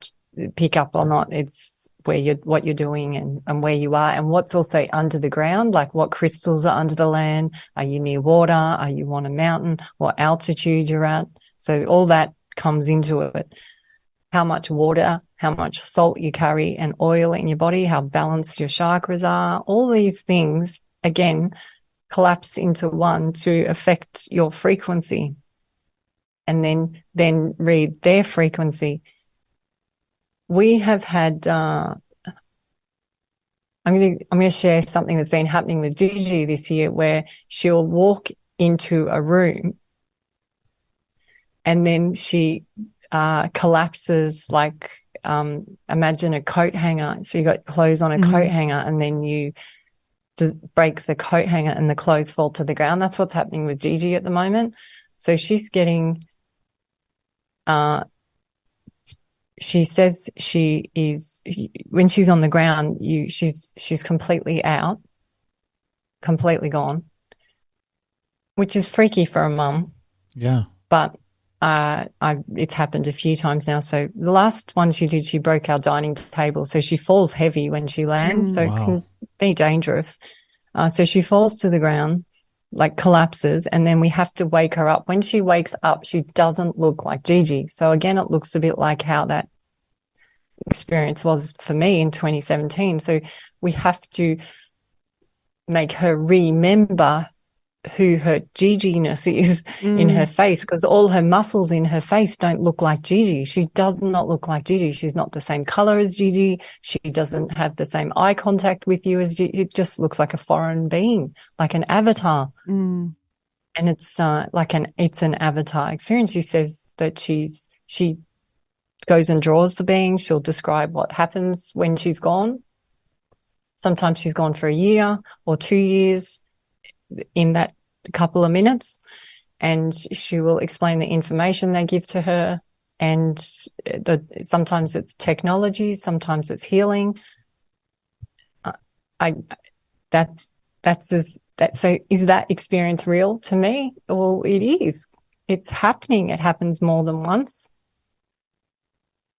pick up or not, it's what you're doing and where you are, and what's also under the ground, like what crystals are under the land. Are you near water? Are you on a mountain? What altitude you're at? So all that comes into it. How much water, how much salt you carry and oil in your body, how balanced your chakras are. All these things, again, collapse into one to affect your frequency, and then read their frequency. We have had, I'm going to share something that's been happening with Gigi this year, where she'll walk into a room and then she collapses, like, imagine a coat hanger. So you got clothes on a coat hanger, and then you just break the coat hanger and the clothes fall to the ground. That's what's happening with Gigi at the moment. So she's getting, she says she is, when she's on the ground, she's completely out, completely gone, which is freaky for a mum. Yeah. But it's happened a few times now. So the last one she did, she broke our dining table. So she falls heavy when she lands. So Wow. it can be dangerous. So she falls to the ground, like collapses, and then we have to wake her up. When she wakes up, she doesn't look like Gigi. So again, it looks a bit like how that experience was for me in 2017. So we have to make her remember who her Gigi-ness is in her face, because all her muscles in her face don't look like Gigi. She does not look like Gigi. She's not the same color as Gigi. She doesn't have the same eye contact with you as Gigi. It just looks like a foreign being, like an avatar. And it's it's an avatar experience. She says that she goes and draws the being. She'll describe what happens when she's gone. Sometimes she's gone for a year or 2 years in that couple of minutes, and she will explain the information they give to her. And sometimes it's technology, sometimes it's healing. So is that experience real to me? Well, it is. It's happening. It happens more than once.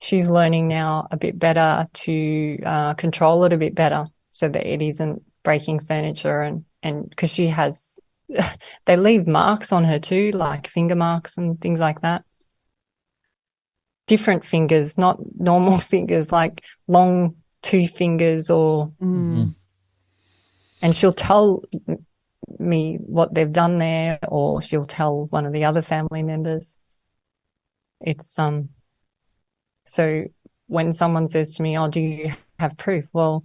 She's learning now a bit better to control it a bit better, so that it isn't breaking furniture, and because she has, they leave marks on her too, like finger marks and things like that. Different fingers, not normal fingers, like long 2 fingers or, and she'll tell me what they've done there, or she'll tell one of the other family members. It's, so when someone says to me, "Oh, do you have proof?" Well,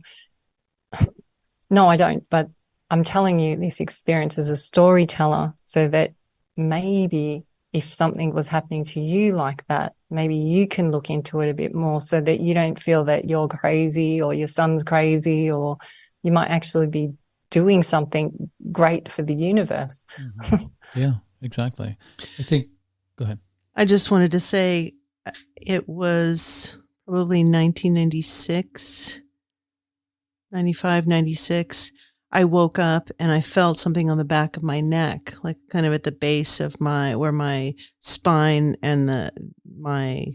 no, I don't, but I'm telling you this experience as a storyteller, so that maybe if something was happening to you like that, maybe you can look into it a bit more, so that you don't feel that you're crazy or your son's crazy, or you might actually be doing something great for the universe. Yeah, exactly. I think, go ahead. I just wanted to say it was probably 1996, 95, 96. I woke up and I felt something on the back of my neck, like kind of at the base of where my spine and my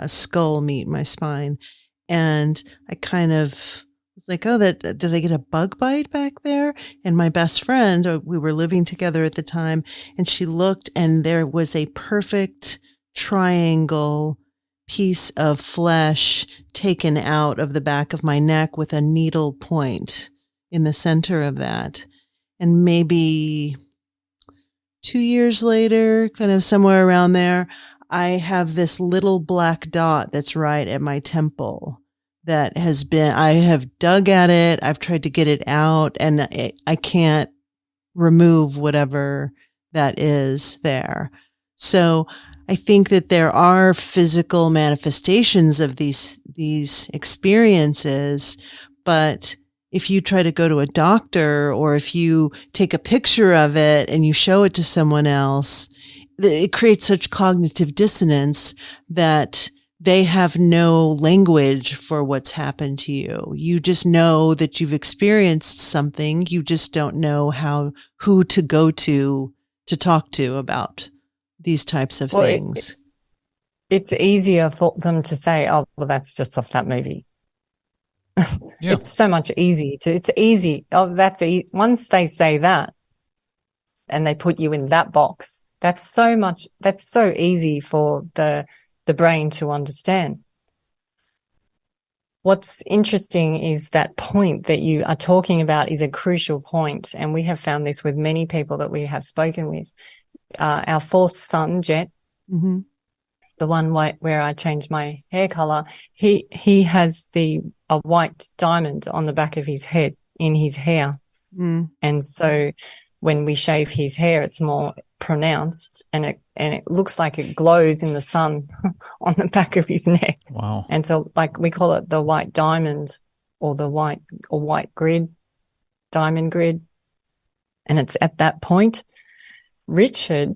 skull meet my spine. And I kind of was like, oh, did I get a bug bite back there? And my best friend, we were living together at the time, and she looked, and there was a perfect triangle piece of flesh taken out of the back of my neck with a needle point in the center of that. And maybe 2 years later, kind of somewhere around there, I have this little black dot that's right at my temple that I have dug at it. I've tried to get it out, and I can't remove whatever that is there. So I think that there are physical manifestations of these experiences, but if you try to go to a doctor or if you take a picture of it and you show it to someone else, it creates such cognitive dissonance that they have no language for what's happened to you. You just know that you've experienced something. You just don't know who to go to talk to about these types of things. It's easier for them to say, oh, well, that's just off that movie. Yeah. It's so much it's easy. Oh, once they say that and they put you in that box, that's so easy for the brain to understand. What's interesting is that point that you are talking about is a crucial point, and we have found this with many people that we have spoken with. Our fourth son, Jet, mm-hmm. the one where I changed my hair color, he has a white diamond on the back of his head in his hair. Mm. And so when we shave his hair, it's more pronounced and it looks like it glows in the sun on the back of his neck. Wow. And so like we call it the white diamond or the white grid, diamond grid. And it's at that point. Richard,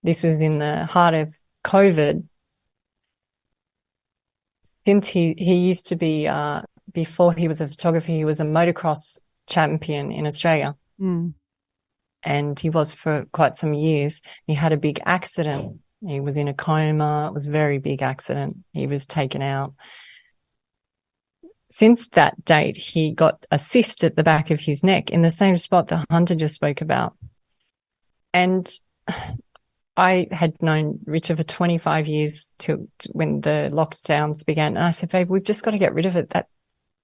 this was in the heart of COVID. Since he used to be, before he was a photographer, he was a motocross champion in Australia. Mm. And he was for quite some years. He had a big accident. He was in a coma. It was a very big accident. He was taken out. Since that date, he got a cyst at the back of his neck in the same spot that Hunter just spoke about. And I had known Richard for 25 years till when the lockdowns began. And I said, babe, we've just got to get rid of it. That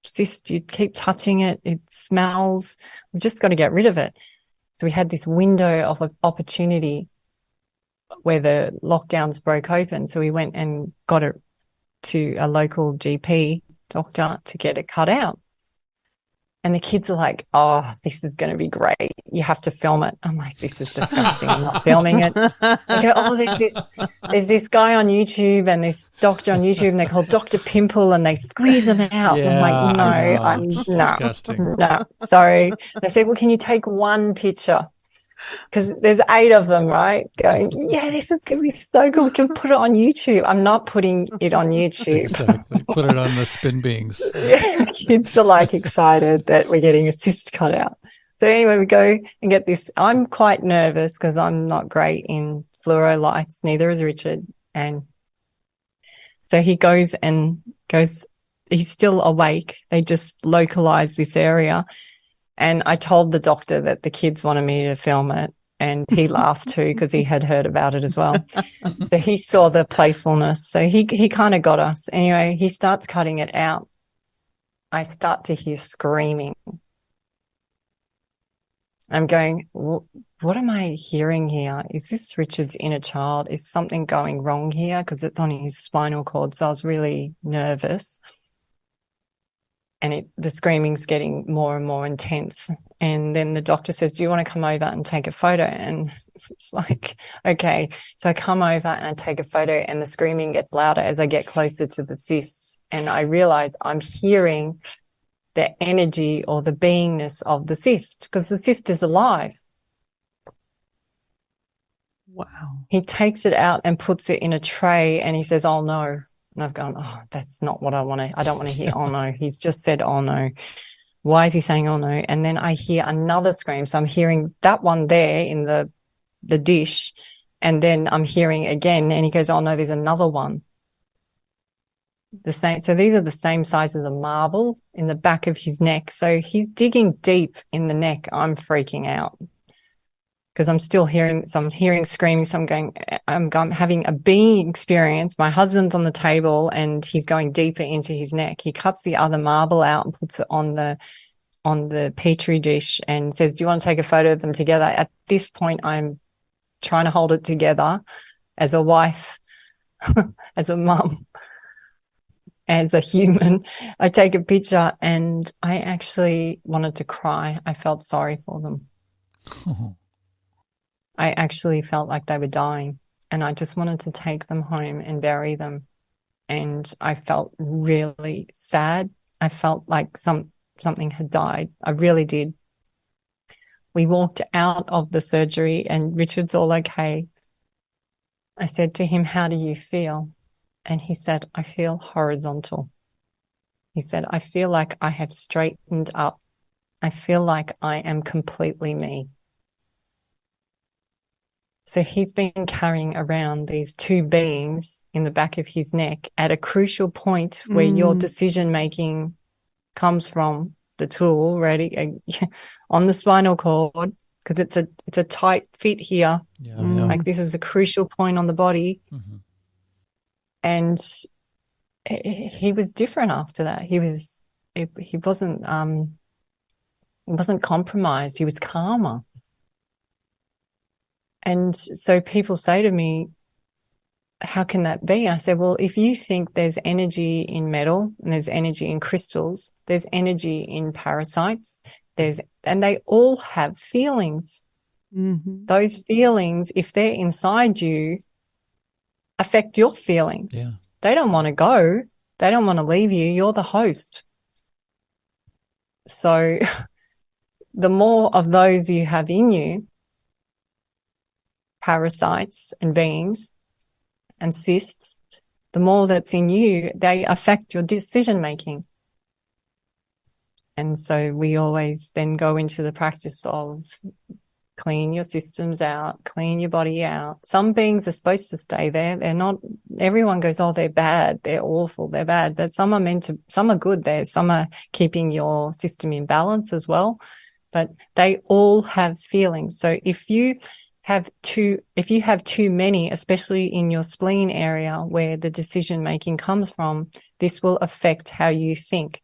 cyst, you keep touching it. It smells. We've just got to get rid of it. So we had this window of opportunity where the lockdowns broke open. So we went and got it to a local GP doctor to get it cut out. And the kids are like, oh, this is going to be great. You have to film it. I'm like, this is disgusting. I'm not filming it. They go, oh, there's this guy on YouTube and this doctor on YouTube and they're called Dr. Pimple and they squeeze them out. Yeah, I'm like, no, sorry. They said, well, can you take one picture? Because there's 8 of them, right? Going, yeah, this is going to be so good. We can put it on YouTube. I'm not putting it on YouTube. Exactly. Put it on the spin beings. Yeah, kids are like excited that we're getting a cyst cut out. So anyway, we go and get this. I'm quite nervous because I'm not great in fluoro lights. Neither is Richard. And so he goes, he's still awake. They just localize this area. And I told the doctor that the kids wanted me to film it, and he laughed too because he had heard about it as well. So he saw the playfulness. So he kind of got us. Anyway, he starts cutting it out. I start to hear screaming. I'm going, what am I hearing here? Is this Richard's inner child? Is something going wrong here? Because it's on his spinal cord. So I was really nervous. And the screaming's getting more and more intense. And then the doctor says, do you want to come over and take a photo? And it's like, okay. So I come over and I take a photo and the screaming gets louder as I get closer to the cyst. And I realize I'm hearing the energy or the beingness of the cyst because the cyst is alive. Wow. He takes it out and puts it in a tray and he says, oh no. And I've gone, oh, that's not what I want to, I don't want to hear, oh no. He's just said, oh no. Why is he saying, oh no? And then I hear another scream. So I'm hearing that one there in the dish. And then I'm hearing again and he goes, oh no, there's another one. The same. So these are the same size as a marble in the back of his neck. So he's digging deep in the neck. I'm freaking out. Because I'm still hearing, so I'm hearing screaming. So I'm having a being experience. My husband's on the table and he's going deeper into his neck. He cuts the other marble out and puts it on the petri dish and says, do you want to take a photo of them together? At this point, I'm trying to hold it together as a wife, as a mum, as a human. I take a picture and I actually wanted to cry. I felt sorry for them. I actually felt like they were dying, and I just wanted to take them home and bury them. And I felt really sad. I felt like something had died. I really did. We walked out of the surgery and Richard's all okay. I said to him, "How do you feel?" And he said, "I feel horizontal." He said, "I feel like I have straightened up. I feel like I am completely me." So he's been carrying around these two beings in the back of his neck at a crucial point where your decision making comes from, the tool ready on the spinal cord, because it's a tight fit here. Yeah. Like this is a crucial point on the body. Mm-hmm. And he was different after that. He wasn't compromised. He was calmer. And so people say to me, "How can that be?" I said, well, if you think there's energy in metal and there's energy in crystals, there's energy in parasites, and they all have feelings. Mm-hmm. Those feelings, if they're inside you, affect your feelings. Yeah. They don't want to go. They don't want to leave you. You're the host. So the more of those you have in you, parasites and beings and cysts, the more that's in you, they affect your decision making. And so we always then go into the practice of clean your systems out, clean your body out. Some beings are supposed to stay there. They're not, everyone goes, "Oh, they're bad, they're awful, they're bad." But some are good there. Some are keeping your system in balance as well. But they all have feelings. So if you have too many, especially in your spleen area where the decision making comes from, this will affect how you think.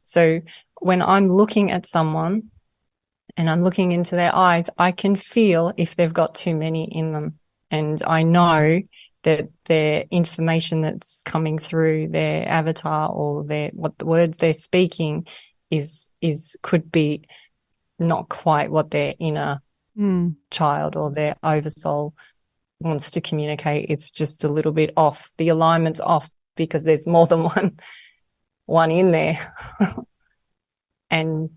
So when I'm looking at someone and I'm looking into their eyes, I can feel if they've got too many in them. And I know that their information that's coming through their avatar or what the words they're speaking could be not quite what their inner child or their oversoul wants to communicate. It's just a little bit off. The alignment's off because there's more than one in there. And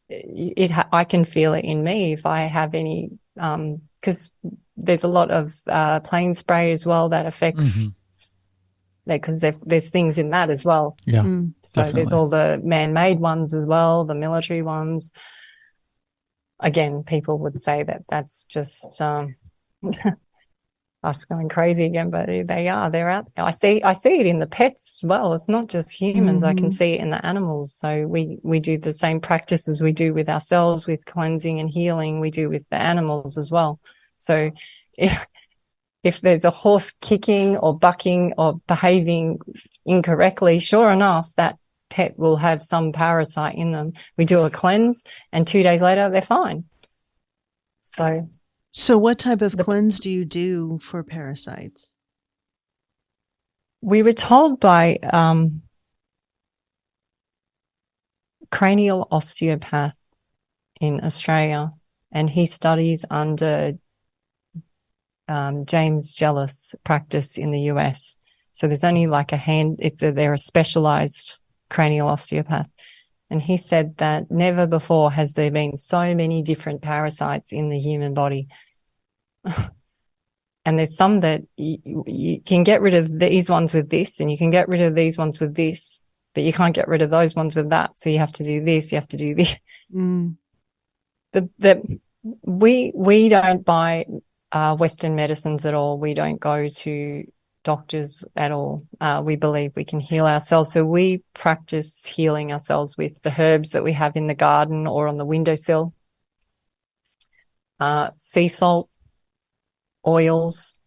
I can feel it in me if I have any, because there's a lot of plane spray as well that affects that, because there's things in that as well. Yeah. So definitely. there's all the man-made ones as well, the military ones. Again, people would say that that's just us going crazy again, but they're out there. I see it in the pets as well. It's not just humans. I can see it in the animals. So we do the same practices we do with ourselves with cleansing and healing, we do with the animals as well. So if there's a horse kicking or bucking or behaving incorrectly, sure enough, that pet will have some parasite in them. We do a cleanse and 2 days later they're fine. So what type of cleanse do you do for parasites? We were told by cranial osteopath in Australia, and he studies under James Jellis practice in the US. So there's only like they're a specialized cranial osteopath. And he said that never before has there been so many different parasites in the human body. And there's some that you can get rid of these ones with this, and you can get rid of these ones with this, but you can't get rid of those ones with that. So you have to do this, you have to do this. We don't buy Western medicines at all. We don't go to doctors at all. We believe we can heal ourselves. So we practice healing ourselves with the herbs that we have in the garden or on the windowsill. Sea salt, oils,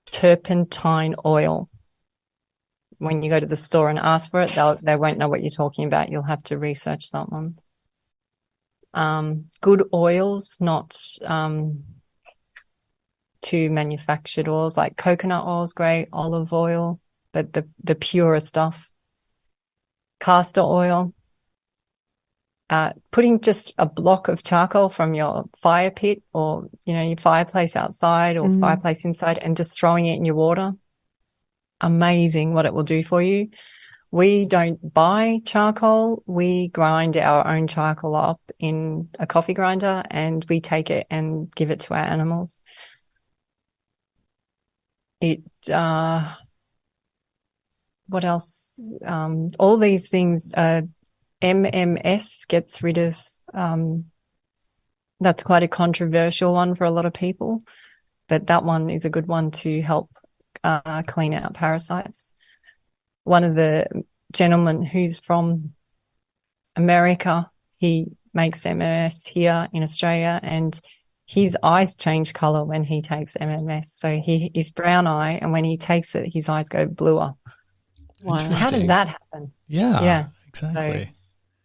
turpentine oil. When you go to the store and ask for it, they won't know what you're talking about. You'll have to research that one. Good oils, not too manufactured oils, like coconut oil is great, olive oil, but the purer stuff. Castor oil, putting just a block of charcoal from your fire pit or, your fireplace outside or fireplace inside and just throwing it in your water. Amazing what it will do for you. We don't buy charcoal. We grind our own charcoal up in a coffee grinder and we take it and give it to our animals. What else? All these things, MMS gets rid of, that's quite a controversial one for a lot of people, but that one is a good one to help clean out parasites. One of the gentlemen who's from America, he makes MMS here in Australia, and his eyes change color when he takes MMS. So he's brown eye, and when he takes it, his eyes go bluer. Wow. How does that happen? Yeah, exactly. So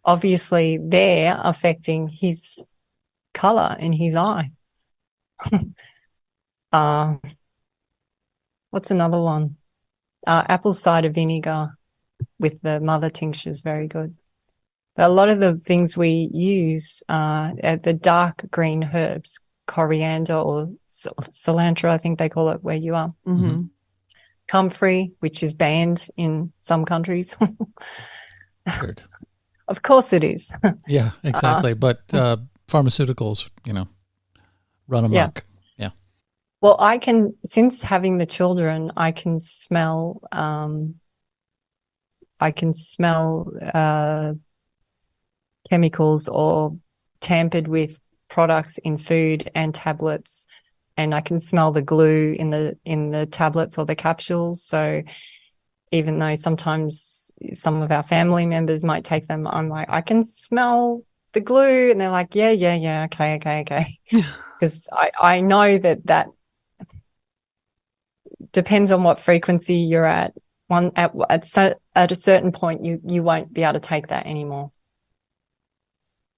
obviously, they're affecting his color in his eye. What's another one? Apple cider vinegar with the mother tincture is very good. But a lot of the things we use are the dark green herbs, coriander or cilantro, I think they call it where you are. Mm-hmm. Comfrey, which is banned in some countries. Weird. Of course it is. Yeah, exactly. But pharmaceuticals, run amok. Yeah. Well, since having the children, I can smell chemicals or tampered with products in food and tablets, and I can smell the glue in the tablets or the capsules. So even though sometimes some of our family members might take them, I'm like, I can smell the glue, and they're like, yeah, okay. Because I know that depends on what frequency you're at. At a certain point, you won't be able to take that anymore.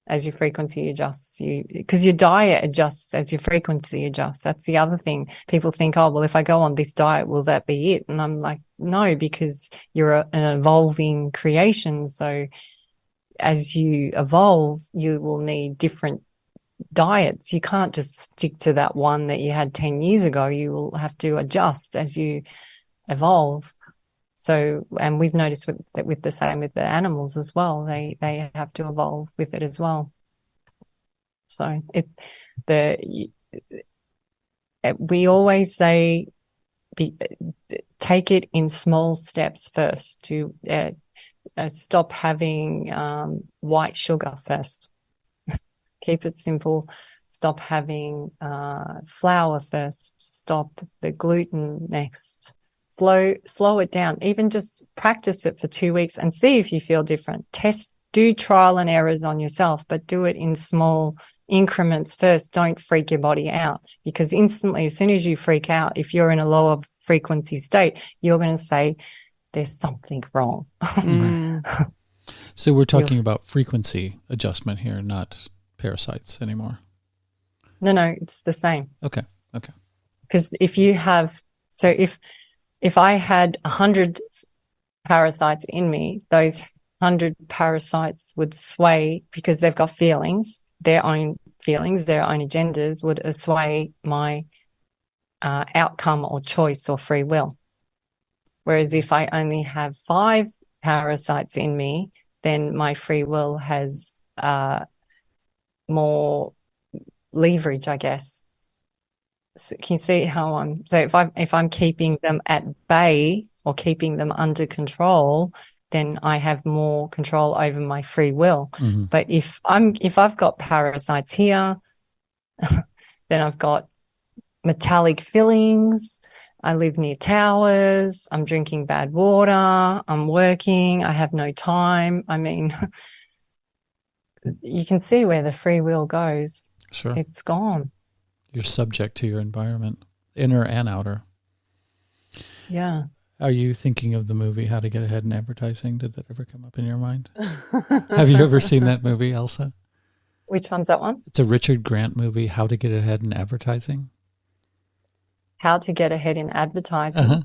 As your frequency adjusts, because your diet adjusts as your frequency adjusts. That's the other thing. People think, oh, well, if I go on this diet, will that be it? And I'm like, no, because you're an evolving creation. So as you evolve, you will need different diets. You can't just stick to that one that you had 10 years ago. You will have to adjust as you evolve. So, and we've noticed with the same with the animals as well. They have to evolve with it as well. So we always say, take it in small steps first. To stop having white sugar first. Keep it simple. Stop having flour first. Stop the gluten next. Slow it down. Even just practice it for 2 weeks and see if you feel different. Do trial and errors on yourself, but do it in small increments first. Don't freak your body out, because instantly, as soon as you freak out, if you're in a lower frequency state, you're going to say there's something wrong. So we're talking about frequency adjustment here, not parasites anymore. No, it's the same. Okay. Because if I had 100 parasites in me, those 100 parasites would sway, because they've got feelings, their own agendas would sway my outcome or choice or free will. Whereas if I only have 5 parasites in me, then my free will has more leverage, I guess. So can you see how if I'm keeping them at bay or keeping them under control, then I have more control over my free will. Mm-hmm. But if I've got parasites here, then I've got metallic fillings. I live near towers. I'm drinking bad water. I'm working. I have no time. I mean, you can see where the free will goes. Sure. It's gone. You're subject to your environment, inner and outer. Yeah. Are you thinking of the movie How to Get Ahead in Advertising? Did that ever come up in your mind? Have you ever seen that movie, Elsa? Which one's that one? It's a Richard Grant movie, How to Get Ahead in Advertising. How to Get Ahead in Advertising. Uh-huh.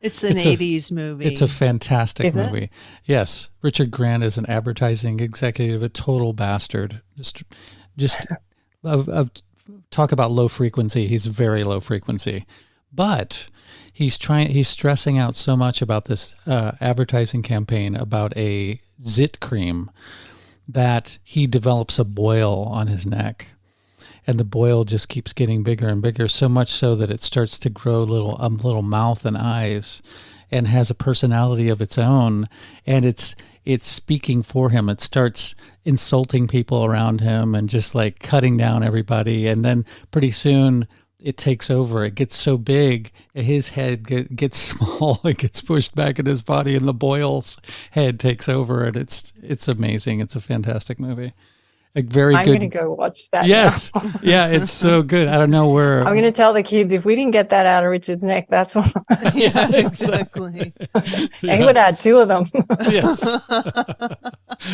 It's an 80s movie. It's a fantastic Is it? movie. Yes. Richard Grant is an advertising executive, a total bastard. Just talk about low frequency. He's very low frequency, but he's stressing out so much about this advertising campaign about a zit cream that he develops a boil on his neck. And the boil just keeps getting bigger and bigger, so much so that it starts to grow little mouth and eyes, and has a personality of its own. And it's speaking for him. It starts insulting people around him and just like cutting down everybody. And then pretty soon it takes over. It gets so big, his head gets small. It gets pushed back in his body, and the boil's head takes over. And it's amazing. It's a fantastic movie. I'm going to go watch that. Yes. Now. Yeah, it's so good. I don't know where. I'm going to tell the kids, if we didn't get that out of Richard's neck, that's why. Yeah, exactly. He would add 2 of them. Yes.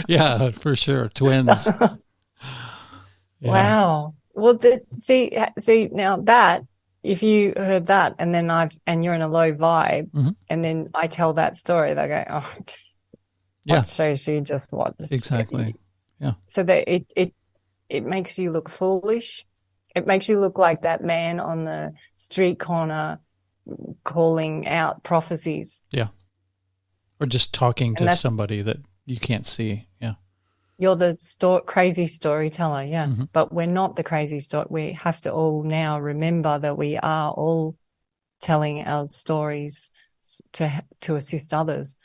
Yeah, for sure. Twins. Yeah. Wow. Well, see now that, if you heard that and you're in a low vibe, Mm-hmm. and then I tell that story, they go, oh, what show she just watched? Exactly. Yeah. So that it makes you look foolish. It makes you look like that man on the street corner calling out prophecies. Yeah. Or just talking to somebody that you can't see. Yeah. You're the crazy storyteller. Yeah. Mm-hmm. But we're not the crazy story. We have to all now remember that we are all telling our stories to assist others,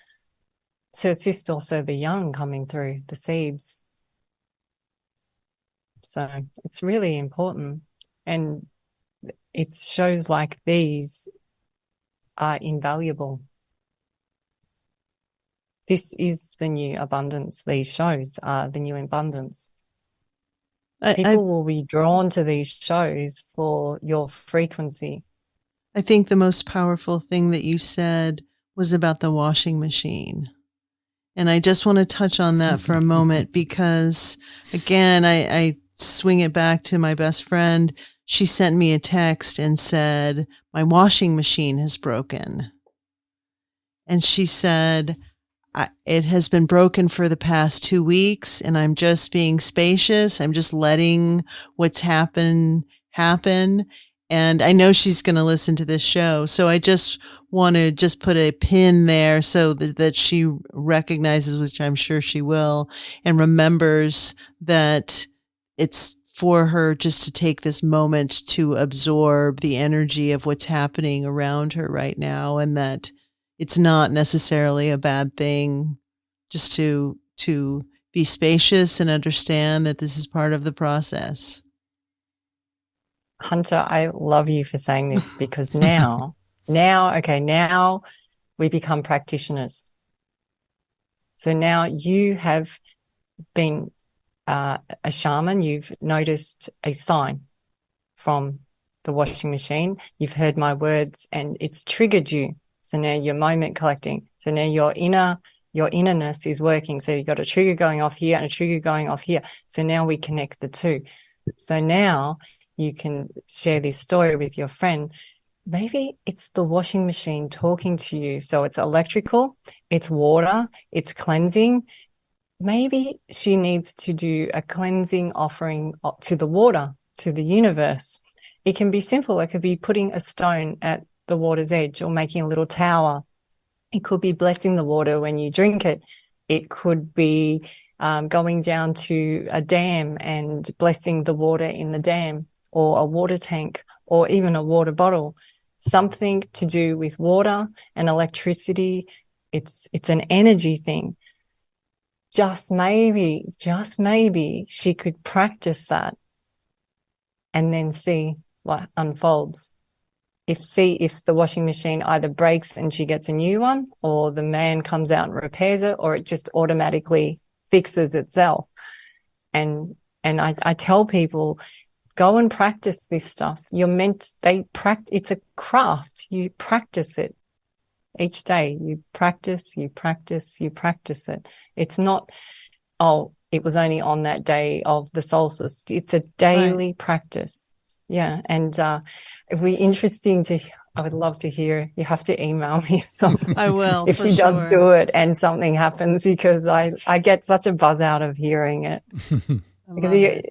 to assist also the young coming through, the seeds. So it's really important. And it's shows like these are invaluable. This is the new abundance. These shows are the new abundance. People will be drawn to these shows for your frequency. I think the most powerful thing that you said was about the washing machine. And I just want to touch on that for a moment because, again, I swing it back to my best friend. She sent me a text and said, my washing machine has broken. And she said, it has been broken for the past 2 weeks, and I'm just being spacious. I'm just letting what's happen. And I know she's going to listen to this show. So I just want to just put a pin there so that she recognizes, which I'm sure she will, and remembers that it's for her just to take this moment to absorb the energy of what's happening around her right now, and that it's not necessarily a bad thing, just to be spacious and understand that this is part of the process. Hunter, I love you for saying this because now we become practitioners. So now you have been a shaman. You've noticed a sign from the washing machine. You've heard my words and it's triggered you. So now you're moment collecting. So now your innerness is working. So you've got a trigger going off here and a trigger going off here. So now we connect the two. So now you can share this story with your friend. Maybe it's the washing machine talking to you. So it's electrical, it's water, it's cleansing. Maybe she needs to do a cleansing offering to the water, to the universe. It can be simple. It could be putting a stone at the water's edge or making a little tower. It could be blessing the water when you drink it. It could be going down to a dam and blessing the water in the dam, or a water tank, or even a water bottle. Something to do with water and electricity. It's an energy thing. Just maybe she could practice that and then see what unfolds. If the washing machine either breaks and she gets a new one, or the man comes out and repairs it, or it just automatically fixes itself. And I tell people, go and practice this stuff. It's a craft. You practice it each day. You practice it. It's not, it was only on that day of the solstice. It's a daily practice. Yeah. And it'd be interesting to I would love to hear. You have to email me if something. I will, if for she sure. does do it and something happens, because I get such a buzz out of hearing it. Because you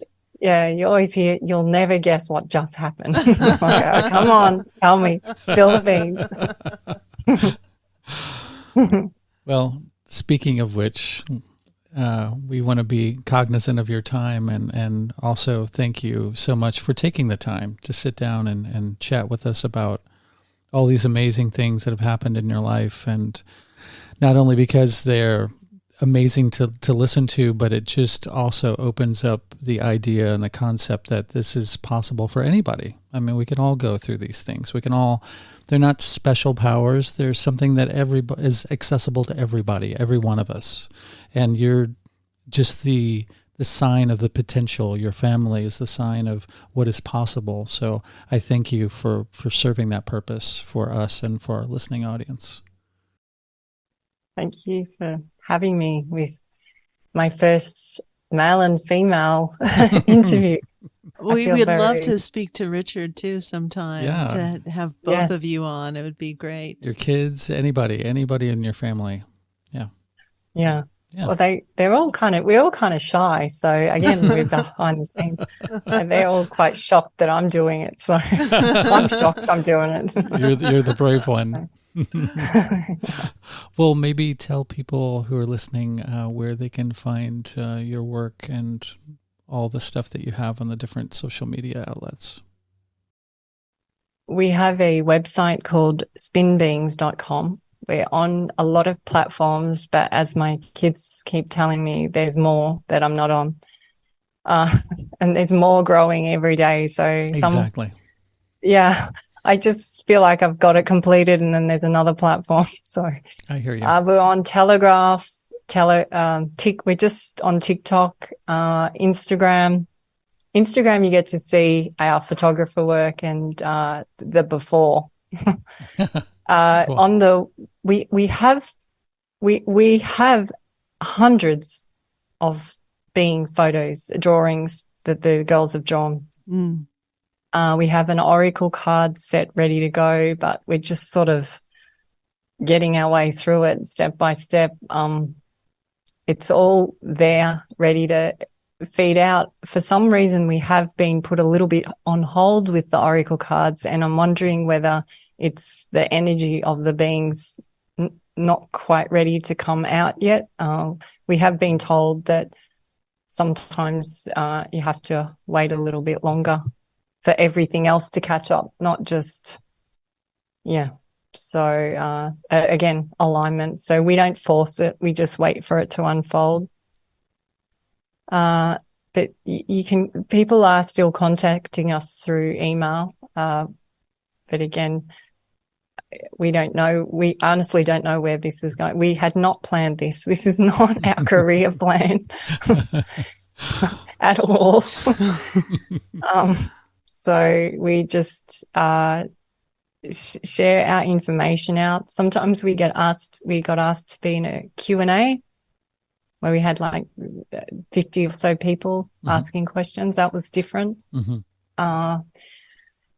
always hear, you'll never guess what just happened. Like, oh, come on, tell me, spill the beans. Well, speaking of which, we want to be cognizant of your time and also thank you so much for taking the time to sit down and chat with us about all these amazing things that have happened in your life. And not only because they're amazing to listen to, but it just also opens up the idea and the concept that this is possible for anybody. I mean, we can all go through these things. They're not special powers. There's something that is accessible to everybody, every one of us. And you're just the sign of the potential. Your family is the sign of what is possible. So I thank you for serving that purpose for us and for our listening audience. Thank you for having me with my first male and female interview. We'd love to speak to Richard too sometime, to have both of you on. It would be great. Your kids, anybody in your family. Yeah. Well, we're all kind of shy. So again, we're behind the scenes. And they're all quite shocked that I'm doing it. So I'm shocked I'm doing it. You're the brave one. Well, maybe tell people who are listening where they can find your work and all the stuff that you have on the different social media outlets. We have a website called spinbeings.com. We're on a lot of platforms, but as my kids keep telling me, there's more that I'm not on. And there's more growing every day. So exactly. I just feel like I've got it completed and then there's another platform. So I hear you. We're on Telegraph, we're just on TikTok, Instagram. Instagram, you get to see our photographer work and the before. Cool. We have hundreds of being photos, drawings that the girls have drawn. We have an oracle card set ready to go, but we're just sort of getting our way through it step by step. It's all there, ready to feed out. For some reason, we have been put a little bit on hold with the oracle cards, and I'm wondering whether it's the energy of the beings not quite ready to come out yet. We have been told that sometimes you have to wait a little bit longer for everything else to catch up, not just, So, again, alignment. So we don't force it. We just wait for it to unfold. But people are still contacting us through email. But again, we don't know. We honestly don't know where this is going. We had not planned this. This is not our career plan at all. So we just share our information out. Sometimes we got asked to be in a Q&A where we had like 50 or so people asking questions. That was different.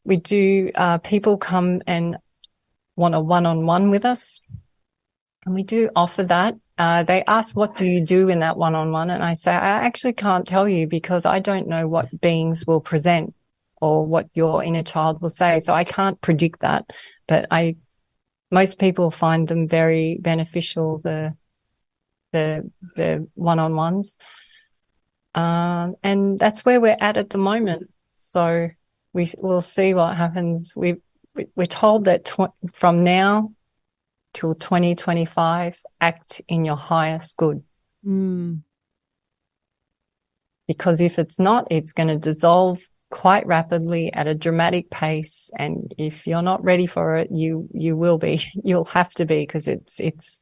We do, people come and want a one-on-one with us, and we do offer that. They ask, what do you do in that one-on-one? And I say, I actually can't tell you because I don't know what beings will present or what your inner child will say. So I can't predict that, but most people find them very beneficial, the one-on-ones. And that's where we're at the moment. So we'll see what happens. We're told that from now till 2025, act in your highest good. Because if it's not, it's going to dissolve quite rapidly at a dramatic pace, and if you're not ready for it, you will be. You'll have to be, because it's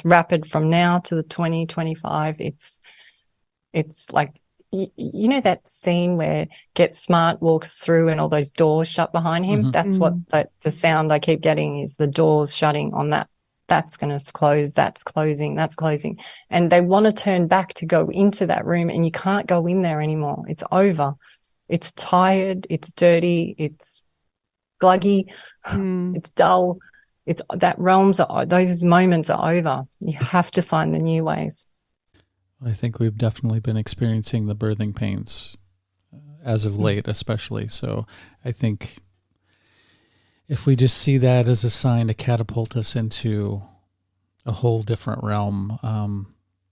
rapid from now to the 2025. It's like, you know that scene where Get Smart walks through and all those doors shut behind him? That's what the sound I keep getting is, the doors shutting on that. That's going to close, that's closing, that's closing. And they want to turn back to go into that room, and you can't go in there anymore. It's over. It's tired. It's dirty. It's gluggy, it's dull. Those moments are over. You have to find the new ways. I think we've definitely been experiencing the birthing pains as of late, especially. So I think if we just see that as a sign to catapult us into a whole different realm,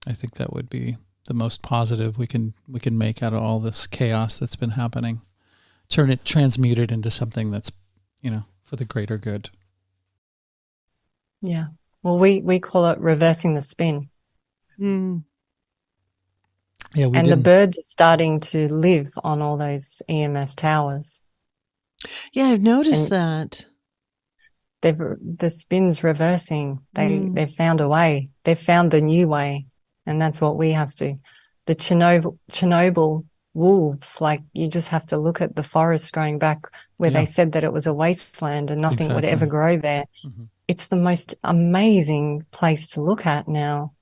I think that would be the most positive we can make out of all this chaos that's been happening. Transmute it into something that's, for the greater good. Yeah. Well, we call it reversing the spin. Mm. Yeah, the birds are starting to live on all those EMF towers. Yeah, I've noticed that. The spin's reversing. They've found a way. They've found the new way, and that's what we have to. The Chernobyl wolves, like, you just have to look at the forest growing back where they said that it was a wasteland and nothing would ever grow there. Mm-hmm. It's the most amazing place to look at now.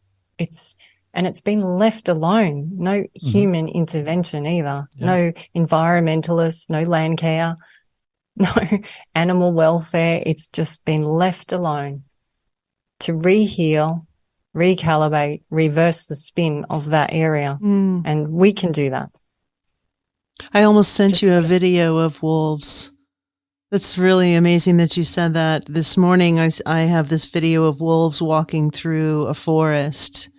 And it's been left alone. No human intervention either. Yeah. No environmentalists, no land care, no animal welfare. It's just been left alone to reheal, recalibrate, reverse the spin of that area. And we can do that. I almost sent you a video of wolves. That's really amazing that you said that. This morning I have this video of wolves walking through a forest,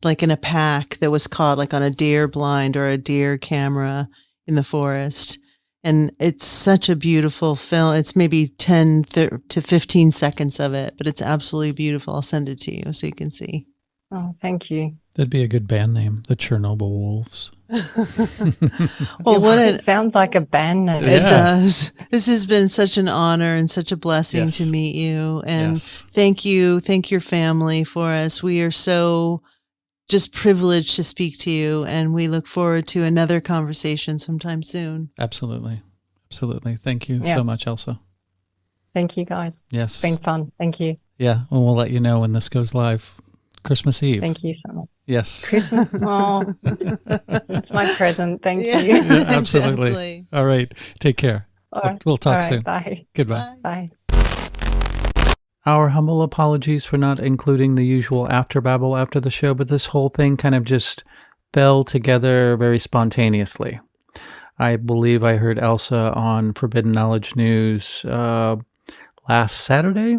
like in a pack that was caught like on a deer blind or a deer camera in the forest. And it's such a beautiful film. It's maybe 10 to 15 seconds of it, but it's absolutely beautiful. I'll send it to you so you can see. Oh, thank you. That'd be a good band name, the Chernobyl Wolves. Well, it sounds like a band name. It does. This has been such an honor and such a blessing to meet you. And thank you. Thank your family for us. We are so just privileged to speak to you, and we look forward to another conversation sometime soon. Absolutely. Absolutely. Thank you so much, Elsa. Thank you, guys. Yes. It's been fun. Thank you. Yeah. And we'll let you know when this goes live. Christmas Eve. Thank you so much. Yes. Christmas. Oh, it's my present. Thank you. Yeah, absolutely. Exactly. All right. Take care. We'll talk soon. Bye. Goodbye. Bye. Our humble apologies for not including the usual afterbabble after the show, but this whole thing kind of just fell together very spontaneously. I believe I heard Elsa on Forbidden Knowledge News last Saturday.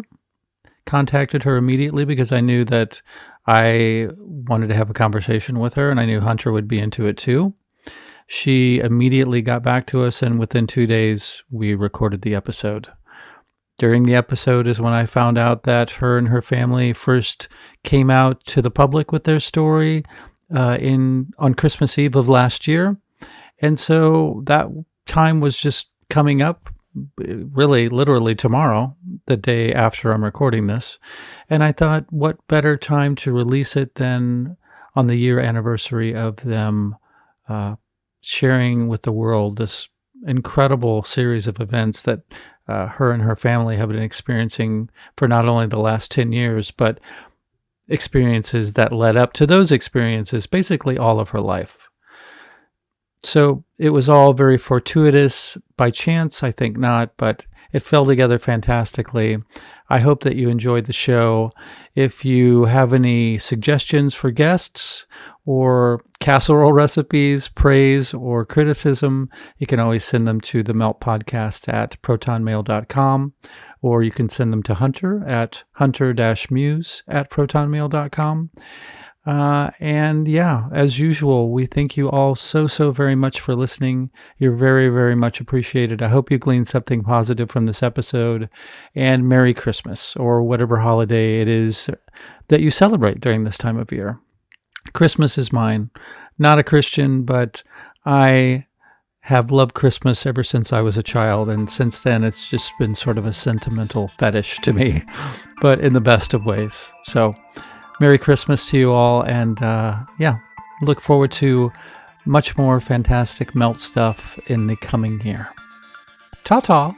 Contacted her immediately because I knew that I wanted to have a conversation with her, and I knew Hunter would be into it too. She immediately got back to us, and within 2 days, we recorded the episode. During the episode is when I found out that her and her family first came out to the public with their story on Christmas Eve of last year. And so that time was just coming up, really literally tomorrow, the day after I'm recording this. And I thought, what better time to release it than on the year anniversary of them sharing with the world this incredible series of events that her and her family have been experiencing for not only the last 10 years, but experiences that led up to those experiences, basically all of her life. So it was all very fortuitous by chance. I think not, but it fell together fantastically. I hope that you enjoyed the show. If you have any suggestions for guests or casserole recipes, praise, or criticism, you can always send them to the Melt Podcast at protonmail.com, or you can send them to Hunter at hunter-muse@protonmail.com. And yeah, as usual, we thank you all so very much for listening. You're very, very much appreciated. I hope you gleaned something positive from this episode, and Merry Christmas, or whatever holiday it is that you celebrate during this time of year. Christmas is mine. Not a Christian, but I have loved Christmas ever since I was a child, and since then it's just been sort of a sentimental fetish to me, but in the best of ways. So Merry Christmas to you all, and look forward to much more fantastic Melt stuff in the coming year. Ta-ta!